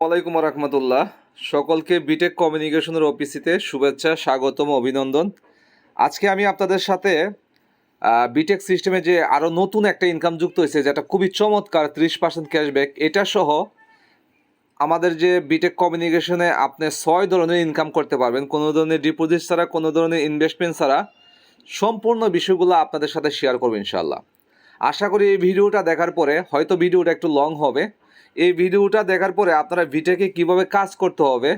ওয়ালাইকুম রহমতুল্লাহ। সকলকে বিটেক কমিউনিকেশনের অফিসিতে শুভেচ্ছা, স্বাগতম, অভিনন্দন। আজকে আমি আপনাদের সাথে বিটেক সিস্টেমে যে আরও নতুন একটা ইনকাম যুক্ত হয়েছে, যেটা খুবই চমৎকার, 30% ক্যাশব্যাক, এটা সহ আমাদের যে বিটেক কমিউনিকেশনে আপনি 6 ধরনের ইনকাম করতে পারবেন, কোনো ধরনের ডিপোজিট ছাড়া, কোনো ধরনের ইনভেস্টমেন্ট ছাড়া। সম্পূর্ণ বিষয়গুলো আপনাদের সাথে শেয়ার করবো ইনশাল্লাহ। আশা করি এই ভিডিওটা দেখার পরে, হয়তো ভিডিওটা একটু লং হবে, এই ভিডিওটা দেখার পরে আপনারা বিটেকে কিভাবে কাজ করতে হবে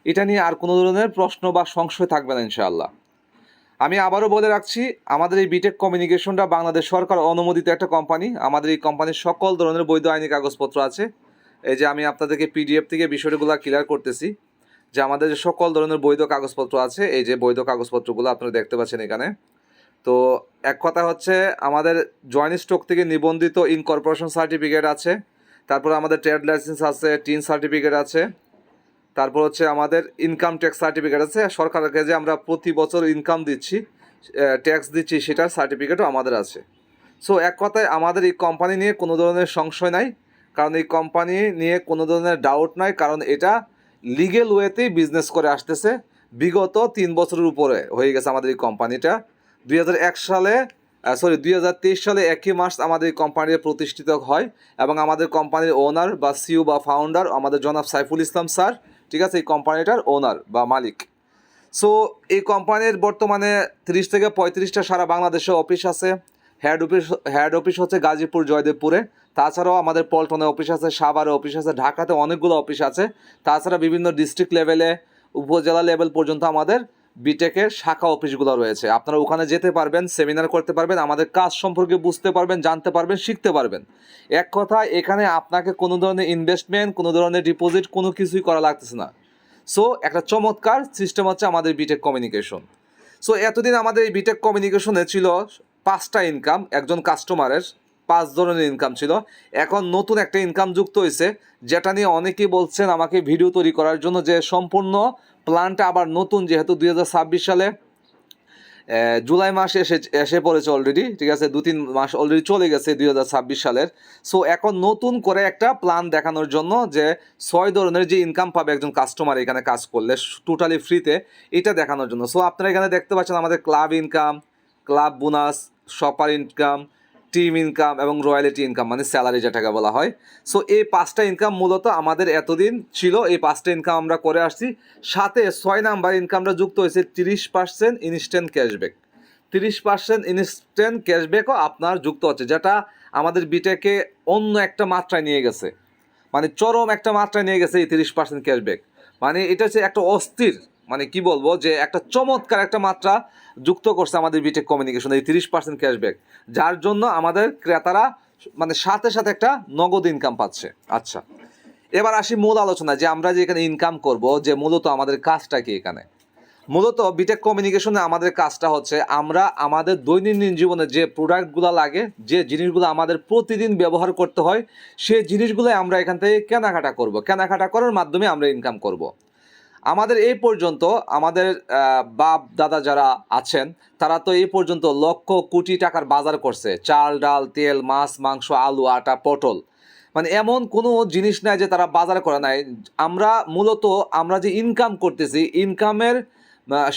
এটা নিয়ে আর কোনো ধরনের প্রশ্ন বা সংশয় থাকবে না ইনশাআল্লাহ। আমি আবারও বলে রাখছি, আমাদের এই বিটেক কমিউনিকেশনটা বাংলাদেশ সরকার অনুমোদিত একটা কোম্পানি। আমাদের এই কোম্পানির সকল ধরনের বৈধ আইনি কাগজপত্র আছে। এই যে আমি আপনাদেরকে পিডিএফ থেকে বিষয়গুলো ক্লিয়ার করতেছি যে আমাদের যে সকল ধরনের বৈধ কাগজপত্র আছে, এই যে বৈধ কাগজপত্রগুলো আপনারা দেখতে পাচ্ছেন এখানে। তো এক কথা হচ্ছে, আমাদের জয়েন্ট স্টক থেকে নিবন্ধিত ইনকর্পোরেশন সার্টিফিকেট আছে, তারপর আমাদের ট্রেড লাইসেন্স আছে, টিন সার্টিফিকেট আছে, তারপর হচ্ছে আমাদের ইনকাম ট্যাক্স সার্টিফিকেট আছে। সরকারকে যে আমরা প্রতি বছর ইনকাম দিচ্ছি, ট্যাক্স দিচ্ছি, সেটার সার্টিফিকেটও আমাদের আছে। সো এক কথায় আমাদের এই কোম্পানি নিয়ে কোনো ধরনের সংশয় নাই, কারণ এই কোম্পানি নিয়ে কোনো ধরনের ডাউট নাই, কারণ এটা লিগেল ওয়েতেই বিজনেস করে আসতেছে। বিগত 3 বছরের উপরে হয়ে গেছে আমাদের এই কোম্পানিটা। 2023 সালে 1 মার্চ আমাদের এই কোম্পানি প্রতিষ্ঠিত হয়, এবং আমাদের কোম্পানির ওনার বা সিইও বা ফাউন্ডার আমাদের জনাব সাইফুল ইসলাম স্যার, ঠিক আছে, এই কোম্পানিটার ওনার বা মালিক। সো এই কোম্পানির বর্তমানে 30 থেকে 35টা সারা বাংলাদেশে অফিস আছে। হেড অফিস হচ্ছে গাজীপুর, জয়দেবপুরে। তাছাড়াও আমাদের পল্টনে অফিস আছে, সাভারে অফিস আছে, ঢাকাতে অনেকগুলো অফিস আছে। তাছাড়া বিভিন্ন ডিস্ট্রিক্ট লেভেলে, উপজেলা লেভেল পর্যন্ত আমাদের বিটেকের শাখা অফিসগুলো রয়েছে। আপনারা ওখানে যেতে পারবেন, সেমিনার করতে পারবেন, আমাদের কাজ সম্পর্কে বুঝতে পারবেন, জানতে পারবেন, শিখতে পারবেন। এক কথায় এখানে আপনাকে কোনো ধরনের ইনভেস্টমেন্ট, কোনো ধরনের ডিপোজিট, কোনো কিছুই করা লাগতেছে না। সো একটা চমৎকার সিস্টেম হচ্ছে আমাদের বিটেক কমিউনিকেশন। সো এতদিন আমাদের এই বিটেক কমিউনিকেশনে ছিল 5টা ইনকাম, একজন কাস্টমারের 5 ধরনের ইনকাম ছিল। এখন নতুন একটা ইনকাম যুক্ত হয়েছে, যেটা নিয়ে অনেকেই বলছেন আমাকে ভিডিও তৈরি করার জন্য, যে সম্পূর্ণ প্ল্যানটা আবার নতুন, যেহেতু 2026 সালে জুলাই মাস এসে পড়েছে অলরেডি, ঠিক আছে, 2-3 মাস অলরেডি চলে গেছে 2026 সালের। সো এখন নতুন করে একটা প্ল্যান দেখানোর জন্য, যে 6 ধরনের যে ইনকাম পাবে একজন কাস্টমার এখানে কাজ করলে টোটালি ফ্রিতে, এটা দেখানোর জন্য। সো আপনারা এখানে দেখতে পাচ্ছেন আমাদের club income, club bonus, shopper income, team income এবং রয়্যালিটি ইনকাম, মানে স্যালারি যেটাকে বলা হয়। সো এই 5টা ইনকাম মূলত আমাদের এতদিন ছিল, এই 5টা ইনকাম আমরা করে আসছি। সাথে 6 নাম্বার ইনকামটা যুক্ত হয়েছে 30% ইনস্ট্যান্ট ক্যাশব্যাক। 30% ইনস্ট্যান্ট ক্যাশব্যাকও আপনার যুক্ত হচ্ছে, যেটা আমাদের বিটেকে অন্য একটা মাত্রায় নিয়ে গেছে, মানে চরম একটা মাত্রায় নিয়ে গেছে এই 30% ক্যাশব্যাক। মানে এটা হচ্ছে একটা অস্থির, মানে কি বলবো, যে একটা চমৎকার একটা মাত্রা যুক্ত করছে আমাদের বিটেক কমিউনিকেশন এই 30% ক্যাশব্যাক, যার জন্য আমাদের ক্রেতারা মানে সাথে সাথে একটা নগদ ইনকাম পাচ্ছে। আচ্ছা, এবার আসি মূল আলোচনা, যে আমরা যে এখানে ইনকাম করব, যে মূলত আমাদের কাজটা কি এখানে। মূলত বিটেক কমিউনিকেশনে আমাদের কাজটা হচ্ছে, আমরা আমাদের দৈনন্দিন জীবনে যে প্রোডাক্টগুলো লাগে, যে জিনিসগুলো আমাদের প্রতিদিন ব্যবহার করতে হয়, সেই জিনিসগুলো আমরা এখান থেকে কেনাকাটা করব। কেনাকাটা করার মাধ্যমে আমরা ইনকাম করব। আমাদের এই পর্যন্ত আমাদের বাপ দাদা যারা আছেন, তারা তো এই পর্যন্ত লক্ষ কোটি টাকার বাজার করছে, চাল, ডাল, তেল, মাছ, মাংস, আলু, আটা, পটল, মানে এমন কোনো জিনিস নাই যে তারা বাজার করে নাই। আমরা মূলত আমরা যে ইনকাম করতেছি, ইনকামের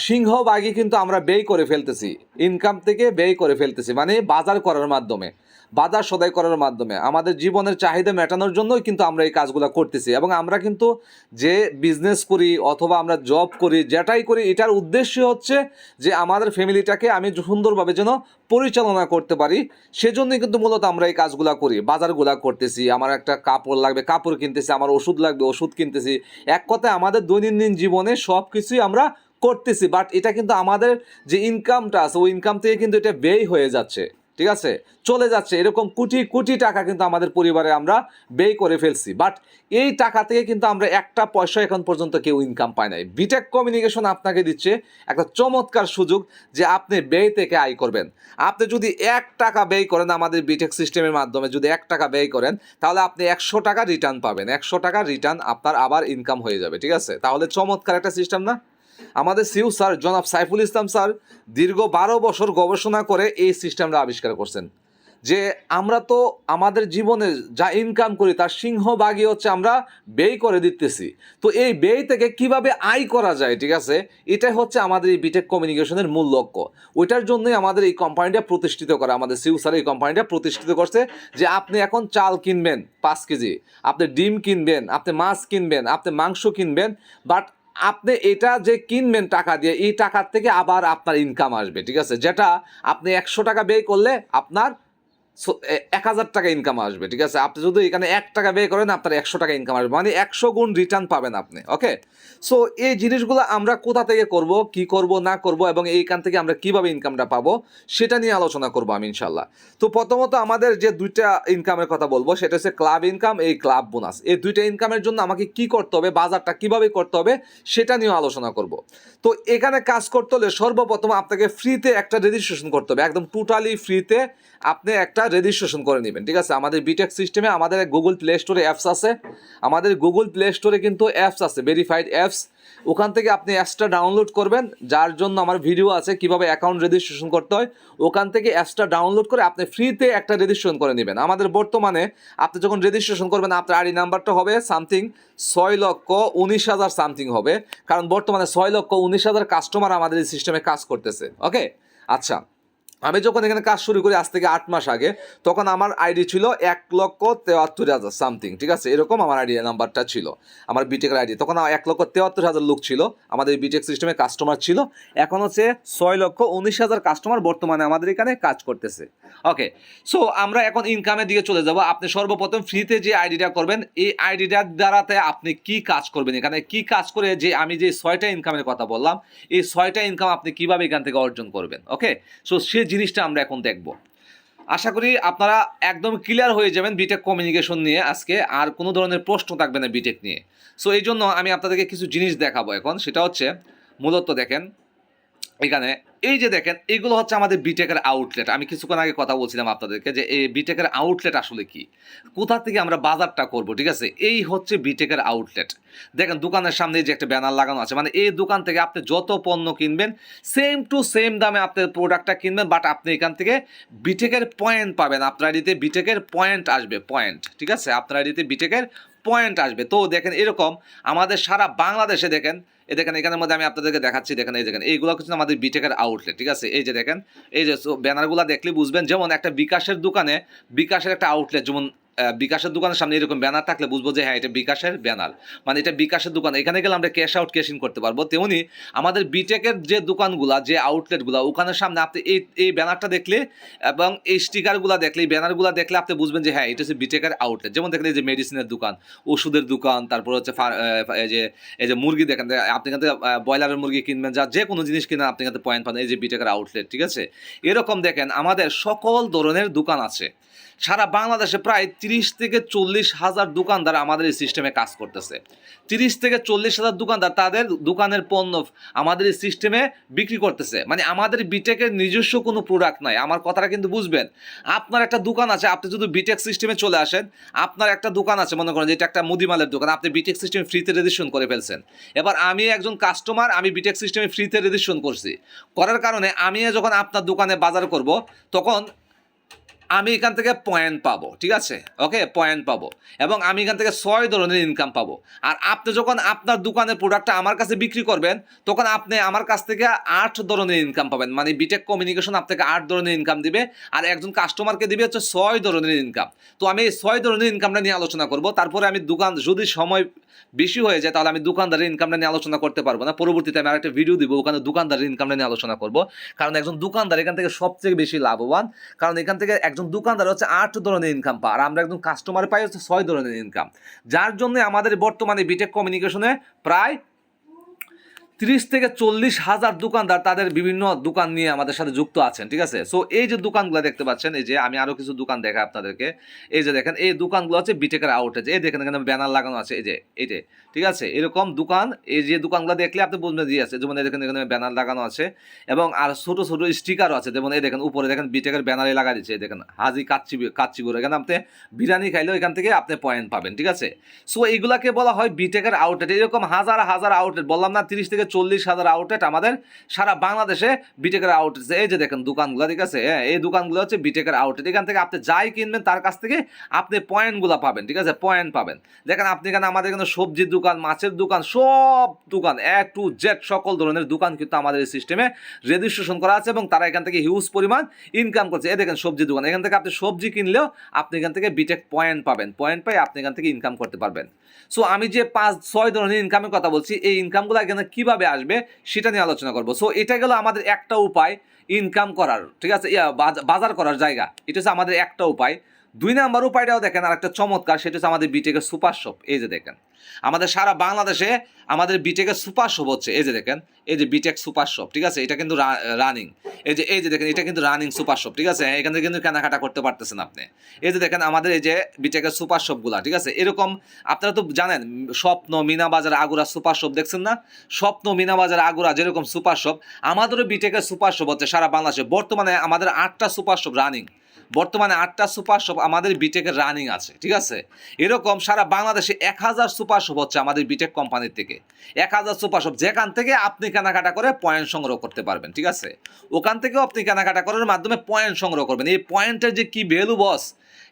সিংহভাগই কিন্তু আমরা ব্যয় করে ফেলতেছি, ইনকাম থেকে ব্যয় করে ফেলতেছি, মানে বাজার করার মাধ্যমে, বাজার সদাই করার মাধ্যমে আমাদের জীবনের চাহিদা মেটানোর জন্যই কিন্তু আমরা এই কাজগুলো করতেছি। এবং আমরা কিন্তু যে বিজনেস করি অথবা আমরা জব করি, যেটাই করি, এটার উদ্দেশ্য হচ্ছে যে আমাদের ফ্যামিলিটাকে আমি সুন্দরভাবে যেন পরিচালনা করতে পারি, সেজন্যই কিন্তু মূলত আমরা এই কাজগুলো করি, বাজারগুলো করতেছি। আমার একটা কাপড় লাগবে, কাপড় কিনতেছি, আমার ওষুধ লাগবে, ওষুধ কিনতেছি। এক কথায় আমাদের দৈনন্দিন জীবনে সব কিছুই আমরা করতেছি, বাট এটা কিন্তু আমাদের যে ইনকামটা আছে, ওই ইনকাম থেকে কিন্তু এটা ব্যয় হয়ে যাচ্ছে, ঠিক আছে, চলে যাচ্ছে। এরকম কোটি কোটি টাকা কিন্তু আমাদের পরিবারে আমরা ব্যয় করে ফেলছি, বাট এই টাকা থেকে কিন্তু আমরা একটা পয়সা এখন পর্যন্ত কেউ ইনকাম পায় নাই। বিটেক কমিউনিকেশন আপনাকে দিচ্ছে একটা চমৎকার সুযোগ, যে আপনি ব্যয় থেকে আয় করবেন। আপনি যদি 1 টাকা ব্যয় করেন আমাদের বিটেক সিস্টেমের মাধ্যমে, যদি 1 টাকা ব্যয় করেন, তাহলে আপনি 100 টাকা রিটার্ন পাবেন। 100 টাকা রিটার্ন আপনার আবার ইনকাম হয়ে যাবে, ঠিক আছে। তাহলে চমৎকার একটা সিস্টেম না? আমাদের সিউ স্যার জনাব সাইফুল ইসলাম স্যার দীর্ঘ 12 বছর গবেষণা করে এই সিস্টেমটা আবিষ্কার করছেন। যে আমরা তো আমাদের জীবনে যা ইনকাম করি তার সিংহভাগই হচ্ছে আমরা ব্যয় করে দিতেছি। তো এই ব্যয় থেকে কিভাবে আয় করা যায়, ঠিক আছে, এটাই হচ্ছে আমাদের এই বিটেক কমিউনিকেশনের মূল লক্ষ্য। ওইটার জন্যই আমাদের এই কোম্পানিটা প্রতিষ্ঠিত করা, আমাদের সিউ স্যার এই কোম্পানিটা প্রতিষ্ঠিত করছে যে আপনি এখন চাল কিনবেন 5 কেজি, আপনি ডিম কিনবেন, আপনি মাছ কিনবেন, আপনি মাংস কিনবেন, বাট আপনি এটা যে কিনবেন টাকা দিয়ে, এই টাকার থেকে আবার আপনার ইনকাম আসবে, ঠিক আছে, যেটা আপনি 100 টাকা ব্যয় করলে আপনার 1000 টাকা ইনকাম আসবে, ঠিক আছে। আপনি যদি এখানে 1 টাকা ব্যয় করেন আপনার 100 টাকা ইনকাম আসবে, মানে 100 গুণ রিটার্ন পাবেন আপনি। ওকে, সো এই জিনিসগুলো আমরা কোথা থেকে করব, কি করব না করব, এবং এইখান থেকে আমরা কিভাবে ইনকামটা পাবো সেটা নিয়ে আলোচনা করবো আমি ইনশাল্লাহ। তো প্রথমত আমাদের যে দুইটা ইনকামের কথা বলবো সেটা হচ্ছে ক্লাব ইনকাম, এই ক্লাব বোনাস। এই দুইটা ইনকামের জন্য আমাকে কি করতে হবে, বাজারটা কিভাবে করতে হবে সেটা নিয়ে আলোচনা করব। তো এখানে কাজ করতে হলে সর্বপ্রথম আপনাকে ফ্রিতে একটা রেজিস্ট্রেশন করতে হবে, একদম টোটালি ফ্রিতে আপনি একটা রেজিস্ট্রেশন করে নেবেন, ঠিক আছে। আমাদের বিটেক সিস্টেমে আমাদের গুগল প্লে স্টোরে অ্যাপস আছে, আমাদের গুগল প্লে স্টোরে কিন্তু অ্যাপস আছে, ভেরিফাইড অ্যাপস। ওখান থেকে আপনি অ্যাপসটা ডাউনলোড করবেন, যার জন্য আমার ভিডিও আছে কিভাবে অ্যাকাউন্ট রেজিস্ট্রেশন করতে হয়। ওখান থেকে অ্যাপসটা ডাউনলোড করে আপনি ফ্রিতে একটা রেজিস্ট্রেশন করে নেবেন। আমাদের বর্তমানে আপনি যখন রেজিস্ট্রেশন করবেন আপনার আইডি নাম্বারটা হবে সামথিং 6,19,000 সামথিং হবে, কারণ বর্তমানে 6,19,000 কাস্টমার আমাদের এই সিস্টেমে কাজ করতেছে। ওকে, আচ্ছা, আমি যখন এখানে কাজ শুরু করি আজ থেকে 8 মাস আগে, তখন আমার আইডি ছিল 1,73,000 সামথিং, ঠিক আছে, এরকম আমার আইডি নাম্বারটা ছিল, আমার বিটেকের আইডি। তখন 1,73,000 লোক ছিল আমাদের বিটেক সিস্টেমে কাস্টমার ছিল। এখন হচ্ছে 6,19,000 কাস্টমার বর্তমানে আমাদের এখানে কাজ করতেছে। ওকে, সো আমরা এখন ইনকামের দিকে চলে যাব। আপনি সর্বপ্রথম ফ্রিতে যে আইডিটা করবেন, এই আইডিটার দ্বারাতে আপনি কি কাজ করবেন, এখানে কি কাজ করে যে আমি যে 6টা ইনকামের কথা বললাম, এই 6টা ইনকাম আপনি কিভাবে এখান থেকে অর্জন করবেন। ওকে, সো সে জিনিসটা আমরা এখন দেখব। আশা করি আপনারা একদম ক্লিয়ার হয়ে যাবেন বিটেক কমিউনিকেশন নিয়ে আজকে, আর কোনো ধরনের প্রশ্ন থাকবে না বিটেক নিয়ে। সো এই জন্য আমি আপনাদেরকে কিছু জিনিস দেখাবো এখন, সেটা হচ্ছে মূলত দেখেন এখানে এই যে দেখেন এইগুলো হচ্ছে আমাদের বিটেকের আউটলেট। আমি কিছুক্ষণ আগে কথা বলছিলাম আপনাদেরকে যে এই বিটেকের আউটলেট আসলে কি, কোথা থেকে আমরা বাজারটা করব, ঠিক আছে। এই হচ্ছে বিটেকের আউটলেট। দেখেন দোকানের সামনে যে একটা ব্যানার লাগানো আছে, মানে এই দোকান থেকে আপনি যত পণ্য কিনবেন সেম টু সেম দামে আপনি প্রোডাক্টটা কিনবেন, বাট আপনি এখান থেকে বিটেকের পয়েন্ট পাবেন, আপনার আইডিতে বিটেকের পয়েন্ট আসবে, পয়েন্ট, ঠিক আছে, আপনার আইডিতে বিটেকের পয়েন্ট আসবে। তো দেখেন এরকম আমাদের সারা বাংলাদেশে দেখেন, এই দেখেন এখানের মধ্যে আমি আপনাদেরকে দেখাচ্ছি, দেখেন এই দেখেন এইগুলো হচ্ছে আমাদের বিটেকের আউটলেট, ঠিক আছে। এই যে দেখেন এই যে ব্যানারগুলো দেখলে বুঝবেন, যেমন একটা বিকাশের দোকানে বিকাশের একটা আউটলেট, যেমন বিকাশের দোকানের সামনে এরকম ব্যানার থাকলে বুঝবো যে হ্যাঁ এটা বিকাশের ব্যানার, মানে এটা বিকাশের দোকান, এখানে গেলে আমরা ক্যাশ আউট ক্যাশ ইন করতে পারবো। তেমনি আমাদের বিটেকের যে দোকানগুলা, যে আউটলেটগুলো, ওখানের সামনে আপনি এই ব্যানারটা দেখলে এবং এই স্টিকারগুলো দেখলে, এই ব্যানারগুলো দেখলে আপনি বুঝবেন যে হ্যাঁ এটা হচ্ছে বিটেকের আউটলেট। যেমন দেখেন এই যে মেডিসিনের দোকান, ওষুধের দোকান, তারপর হচ্ছে এই যে মুরগি দেখেন, আপনি এখান থেকে ব্রয়লারের মুরগি কিনবেন, যা যে কোনো জিনিস কিনেন আপনি এখান থেকে পয়েন্ট পান, এই যে বিটেকের আউটলেট, ঠিক আছে। এরকম দেখেন আমাদের সকল ধরনের দোকান আছে সারা বাংলাদেশে, প্রায় 30 থেকে 40 হাজার দোকানদার আমাদের এই সিস্টেমে কাজ করতেছে। 30 থেকে 40 হাজার দোকানদার তাদের দোকানের পণ্য আমাদের এই সিস্টেমে বিক্রি করতেছে, মানে আমাদের বিটেকের নিজস্ব কোনো প্রোডাক্ট নাই। আমার কথাটা কিন্তু বুঝবেন। আপনার একটা দোকান আছে, আপনি যদি বিটেক সিস্টেমে চলে আসেন, আপনার একটা দোকান আছে, মনে করেন যে এটা একটা মুদিমালের দোকান, আপনি বিটেক সিস্টেমে ফ্রিতে রেজিস্ট্রেশন করে ফেলছেন। এবার আমি একজন কাস্টমার, আমি বিটেক সিস্টেমে ফ্রিতে রেজিস্ট্রেশন করছি, করার কারণে আমি যখন আপনার দোকানে বাজার করব তখন আমি এখান থেকে পয়েন্ট পাবো, ঠিক আছে, ওকে, পয়েন্ট পাবো, এবং আমি এখান থেকে 6 ধরনের ইনকাম পাবো। আর আপনি যখন আপনার দোকানের প্রোডাক্টটা আমার কাছে বিক্রি করবেন তখন আপনি আমার কাছ থেকে 8 ধরনের ইনকাম পাবেন, মানে বিটেক কমিউনিকেশন আপনাকে 8 ধরনের ইনকাম দিবে, আর একজন কাস্টমারকে দিবে হচ্ছে 6 ধরনের ইনকাম। তো আমি এই 6 ধরনের ইনকামটা নিয়ে আলোচনা করব। তারপরে আমি দোকান, যদি সময় বেশি হয়ে যায় তাহলে আমি দোকানদারের ইনকামটা নিয়ে আলোচনা করতে পারবো না, পরবর্তীতে আমি আরেকটা ভিডিও দিব ওখানে দোকানদারের ইনকামটা নিয়ে আলোচনা করব। কারণ একজন দোকানদার এখান থেকে সবচেয়ে বেশি লাভবান, কারণ এখান থেকে একজন দোকানদার হচ্ছে 8 ধরনের ইনকাম পায়, আর আমরা একজন কাস্টমার পাই হচ্ছে 6 ধরনের ইনকাম। যার জন্য আমাদের বর্তমানে বিটেক কমিউনিকেশনে প্রায় 30 থেকে 40 হাজার দোকানদার তাদের বিভিন্ন দোকান নিয়ে আমাদের সাথে যুক্ত আছেন, ঠিক আছে। সো এই যে দোকানগুলো দেখতে পাচ্ছেন, এই যে আমি আরো কিছু দোকান দেখাই আপনাদেরকে, এই যে দেখেন এই দোকানগুলো হচ্ছে বিটেকের আউটলেট, এই দেখেন এখানে ব্যানার লাগানো আছে, এই যে এইটা, ঠিক আছে। এরকম দোকান, এই যে দোকানগুলো দেখলে আপনি বুঝবেন দিয়ে আছে, যেমন দেখেন এখানে ব্যানার লাগানো আছে এবং আর ছোট ছোট স্টিকারও আছে, যেমন এই দেখেন উপরে দেখেন বিটেকের ব্যানারে লাগা দিচ্ছে, এই দেখেন হাজি কাচ্চিগুড়, এখানে আপনি বিরিয়ানি খাইলেও এখান থেকে আপনি পয়েন্ট পাবেন, ঠিক আছে। সো এইগুলাকে বলা হয় বিটেকের আউটলেট। এরকম হাজার হাজার আউটলেট, বললাম না 30 থেকে 40,000 আউটলেট আমাদের সারা বাংলাদেশে বিটেকের আউটলেট। এই যে দেখেন দোকানগুলো, ঠিক আছে, হ্যাঁ এই দোকানগুলো হচ্ছে বিটেকের আউটলেট। এখান থেকে আপনি যাই কিনবেন তার কাছ থেকে আপনি পয়েন্টগুলো পাবেন, ঠিক আছে, পয়েন্ট পাবেন। দেখেন আপনি এখানে আমাদের এখানে সবজির দোকান, মাছের দোকান, সব দোকান A to Z সকল ধরনের দোকান কিন্তু আমাদের এই সিস্টেমে রেজিস্ট্রেশন করা আছে এবং তারা এখান থেকে হিউজ পরিমাণ ইনকাম করছে। এই দেখেন সবজি দোকান, এখান থেকে আপনি সবজি কিনলেও আপনি এখান থেকে বিটেক পয়েন্ট পাবেন, পয়েন্ট পাই আপনি এখান থেকে ইনকাম করতে পারবেন। সো আমি যে 5-6 ধরনের ইনকামের কথা বলছি, এই ইনকামগুলো এখানে কিভাবে আসবে সেটা নিয়ে আলোচনা করবো। সো এটা গেল আমাদের একটা উপায় ইনকাম করার, ঠিক আছে, বাজার করার জায়গা, এটা হচ্ছে আমাদের একটা উপায়। 2 নাম্বার উপায়টাও দেখেন আর একটা চমৎকার, সেটা হচ্ছে আমাদের বিটেকের সুপার শপ। এই যে দেখেন আমাদের সারা বাংলাদেশে আমাদের বিটেকের সুপার শপ হচ্ছে, এই যে দেখেন এই যে বিটেক সুপার শপ, ঠিক আছে, এটা কিন্তু রানিং। এই যে দেখেন এটা কিন্তু রানিং সুপার শপ, ঠিক আছে, এখান থেকে কিন্তু কেনাকাটা করতে পারতেছেন আপনি। এই যে দেখেন আমাদের এই যে বিটেকের সুপার শপগুলা, ঠিক আছে, এরকম আপনারা তো জানেন স্বপ্ন, মিনাবাজার, আগুরা সুপার শপ দেখছেন না? স্বপ্ন, মিনাবাজার, আগুরা যেরকম সুপার শপ, আমাদেরও বিটেকের সুপার শপ হচ্ছে সারা বাংলাদেশে। বর্তমানে আমাদের 8টা সুপার শপ রানিং, বর্তমানে 8টা সুপার শপ আমাদের বিটেকের রানিং আছে, ঠিক আছে। এরকম সারা বাংলাদেশে 1000 সুপার শপ হচ্ছে আমাদের বিটেক কোম্পানির থেকে। 1000 সুপার শপ, যেখান থেকে আপনি কেনাকাটা করে পয়েন্ট সংগ্রহ করতে পারবেন, ঠিক আছে। ওখান থেকেও আপনি কেনাকাটা করার মাধ্যমে পয়েন্ট সংগ্রহ করবেন। এই পয়েন্টের যে কি ভ্যালু বস,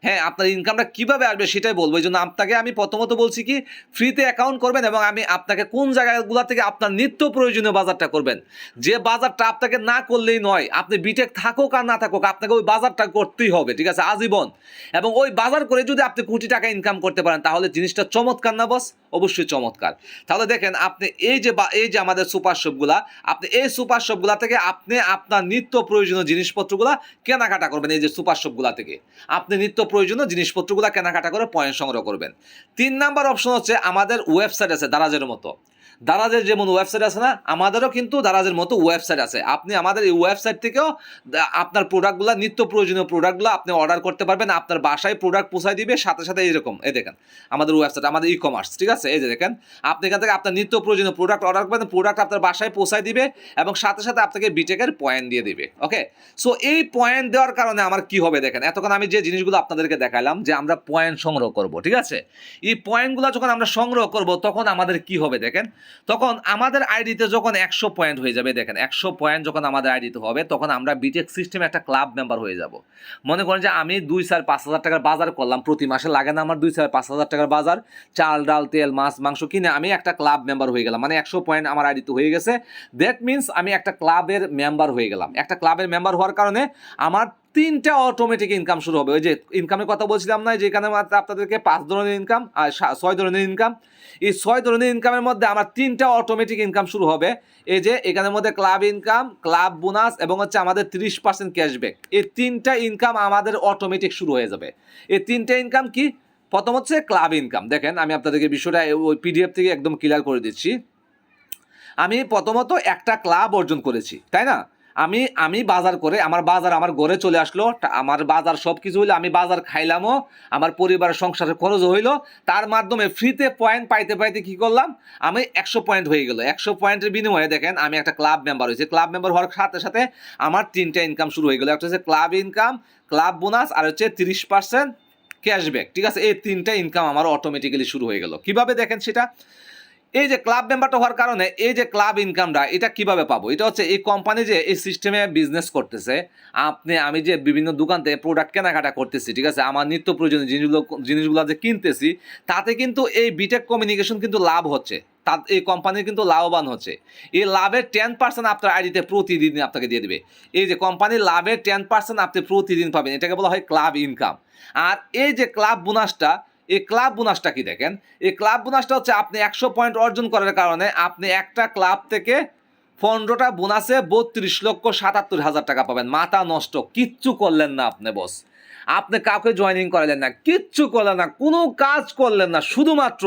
হ্যাঁ আপনার ইনকামটা কিভাবে আসবে সেটাই বলবো। এই জন্য আপনাকে আমি প্রথমত বলছি কি ফ্রিতে অ্যাকাউন্ট করবেন এবং আমি আপনাকে কোন জায়গাগুলো থেকে আপনার নিত্য প্রয়োজনীয় বাজারটা করবেন, যে বাজারটা আপনাকে না করলেই নয়। আপনি বিটেক থাকুক আর না থাকুক আপনাকে ওই বাজারটা করতেই হবে, ঠিক আছে, আজীবন। এবং ওই বাজার করে যদি আপনি কোটি টাকা ইনকাম করতে পারেন তাহলে জিনিসটা চমৎকার না বস? অবশ্যই চমৎকার। তাহলে দেখেন আপনি এই যে আমাদের সুপার শপগুলা, আপনি এই সুপার শপগুলা থেকে আপনি আপনার নিত্য প্রয়োজনীয় জিনিসপত্রগুলা কেনাকাটা করবেন। এই যে সুপার শপগুলা থেকে আপনি নিত্য প্রয়োজনীয় জিনিসপত্রগুলো কেনাকাটা করে পয়েন্ট সংগ্রহ করবেন। 3 নাম্বার অপশন হচ্ছে আমাদের ওয়েবসাইট আছে দারাজের মতো। দারাজের যেমন ওয়েবসাইট আছে না, আমাদেরও কিন্তু দারাজের মতো ওয়েবসাইট আছে। আপনি আমাদের এই ওয়েবসাইট থেকেও আপনার প্রোডাক্টগুলো, নিত্য প্রয়োজনীয় প্রোডাক্টগুলো আপনি অর্ডার করতে পারবেন। আপনার বাসায় প্রোডাক্ট পৌঁছায় দিবে সাথে সাথে। এইরকম এই দেখেন আমাদের ওয়েবসাইট, আমাদের ই-কমার্স, ঠিক আছে, এই যে দেখেন আপনি এখান থেকে আপনার নিত্য প্রয়োজনীয় প্রোডাক্ট অর্ডার করবেন, প্রোডাক্ট আপনার বাসায় পৌঁছায় দিবে এবং সাথে সাথে আপনাকে বিটেকের পয়েন্ট দিয়ে দিবে। ওকে, সো এই পয়েন্ট দেওয়ার কারণে আমার কি হবে দেখেন, এতক্ষণ আমি যে জিনিসগুলো আপনাদেরকে দেখালাম যে আমরা পয়েন্ট সংগ্রহ করব, ঠিক আছে, এই পয়েন্টগুলো যখন আমরা সংগ্রহ করব তখন আমাদের কি হবে দেখেন, তখন আমাদের আইডিতে যখন 100 পয়েন্ট হয়ে যাবে, দেখেন 100 পয়েন্ট যখন আমাদের আইডিতে হবে তখন আমরা বিটেক সিস্টেমে একটা ক্লাব মেম্বার হয়ে যাব। মনে করেন যে আমি 2-4-5 হাজার টাকার বাজার করলাম প্রতি মাসে, লাগে না আমার 2-4-5 হাজার টাকার বাজার, চাল ডাল তেল মাছ মাংস কিনে আমি একটা ক্লাব মেম্বার হয়ে গেলাম, মানে 100 পয়েন্ট আমার আইডিতে হয়ে গেছে। দ্যাট মিনস আমি একটা ক্লাবের মেম্বার হয়ে গেলাম। একটা ক্লাবের মেম্বার হওয়ার কারণে আমার 3টা অটোমেটিক ইনকাম শুরু হবে। ওই যে ইনকামের কথা বলছিলাম না, যেখানে মাত্র আপনাদেরকে 5 ধরনের ইনকাম আর 6 ধরনের ইনকাম, এই 6 ধরনের ইনকামের মধ্যে আমার 3টা অটোমেটিক ইনকাম শুরু হবে। এই যে এখানের মধ্যে ক্লাব ইনকাম, ক্লাব বোনাস এবং হচ্ছে আমাদের 30% ক্যাশব্যাক, এই 3টা ইনকাম আমাদের অটোমেটিক শুরু হয়ে যাবে। এই 3টা ইনকাম কি? প্রথম হচ্ছে ক্লাব ইনকাম। দেখেন আমি আপনাদেরকে বিষয়টা ওই পিডিএফ থেকে একদম ক্লিয়ার করে দিচ্ছি। আমি প্রথমত একটা ক্লাব অর্জন করেছি, তাই না? আমি বাজার করে আমার বাজার আমার ঘরে চলে আসলো, আমার বাজার সব কিছু হইলো, আমি বাজার খাইলামও, আমার পরিবারের সংসারের খরচও হইলো। তার মাধ্যমে ফ্রিতে পয়েন্ট পাইতে পাইতে কী করলাম, আমি 100 পয়েন্ট হয়ে গেলো। 100 পয়েন্টের বিনিময়ে দেখেন আমি একটা ক্লাব মেম্বার হয়েছি। ক্লাব মেম্বার হওয়ার সাথে সাথে আমার 3টা ইনকাম শুরু হয়ে গেলো। একটা হচ্ছে ক্লাব ইনকাম, ক্লাব বোনাস আর হচ্ছে 30% ক্যাশব্যাক, ঠিক আছে। এই 3টা ইনকাম আমার অটোমেটিক্যালি শুরু হয়ে গেল। কিভাবে দেখেন সেটা, এই যে ক্লাব মেম্বারটা হওয়ার কারণে এই যে ক্লাব ইনকামটা এটা কিভাবে পাবো, এটা হচ্ছে এই কোম্পানি যে এই সিস্টেমে বিজনেস করতেছে, আমি যে বিভিন্ন দোকান থেকে প্রোডাক্ট কেনাকাটা করতেছি, ঠিক আছে, আমার নিত্য প্রয়োজনীয় জিনিসগুলো যে কিনতেছি, তাতে কিন্তু এই বিটেক কমিউনিকেশন কিন্তু লাভ হচ্ছে, এই কোম্পানির কিন্তু লাভবান হচ্ছে। এই লাভের 10% আপনার আইডিতে প্রতিদিন আপনাকে দিয়ে দেবে। এই যে কোম্পানির লাভের 10% আপনি প্রতিদিন পাবেন, এটাকে বলা হয় ক্লাব ইনকাম। আর এই যে ক্লাব বোনাসটা, এই ক্লাব বোনাসটা কি দেখেন, এই ক্লাব বোনাসটা হচ্ছে আপনি 100 পয়েন্ট অর্জন করার কারণে আপনি একটা ক্লাব থেকে 15টা বোনাসে 32,77,000 টাকা পাবেন। মাথা নষ্ট, কিচ্ছু করলেন না আপনি বস, আপনি কাউকে জয়েনিং করালেন না, কিচ্ছু করলেন না, কোনো কাজ করলেন না, শুধুমাত্র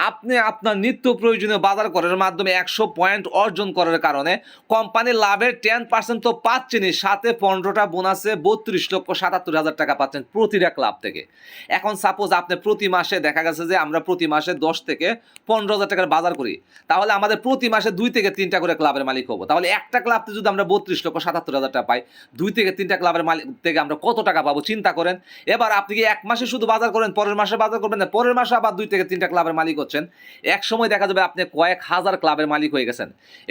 আপনি আপনার নিত্য প্রয়োজনীয় বাজার করার মাধ্যমে 100 পয়েন্ট অর্জন করার কারণে কোম্পানির লাভের 10% তো পাচ্ছেনই, সাথে 15টা বোনাসে 32,77,000 টাকা পাচ্ছেন প্রতিটা ক্লাব থেকে। এখন সাপোজ আপনি প্রতি মাসে দেখা গেছে যে আমরা প্রতি মাসে 10 থেকে 15,000 টাকার বাজার করি, তাহলে আমাদের প্রতি মাসে 2 থেকে 3টা করে ক্লাবের মালিক হবো। তাহলে একটা ক্লাবতে যদি আমরা 32,77,000 টাকা পাই, 2 থেকে 3টা ক্লাবের মালিক থেকে আমরা কত টাকা পাবো চিন্তা করেন। এবার আপনি কি 1 মাসে শুধু বাজার করেন, পরের মাসে বাজার করবেন না, পরের মাসে আবার 2 থেকে 3টা ক্লাবের মালিক হচ্ছেন। এক সময় দেখা যাবে আপনি কয়েক হাজার ক্লাবের মালিক হয়ে গেছেন।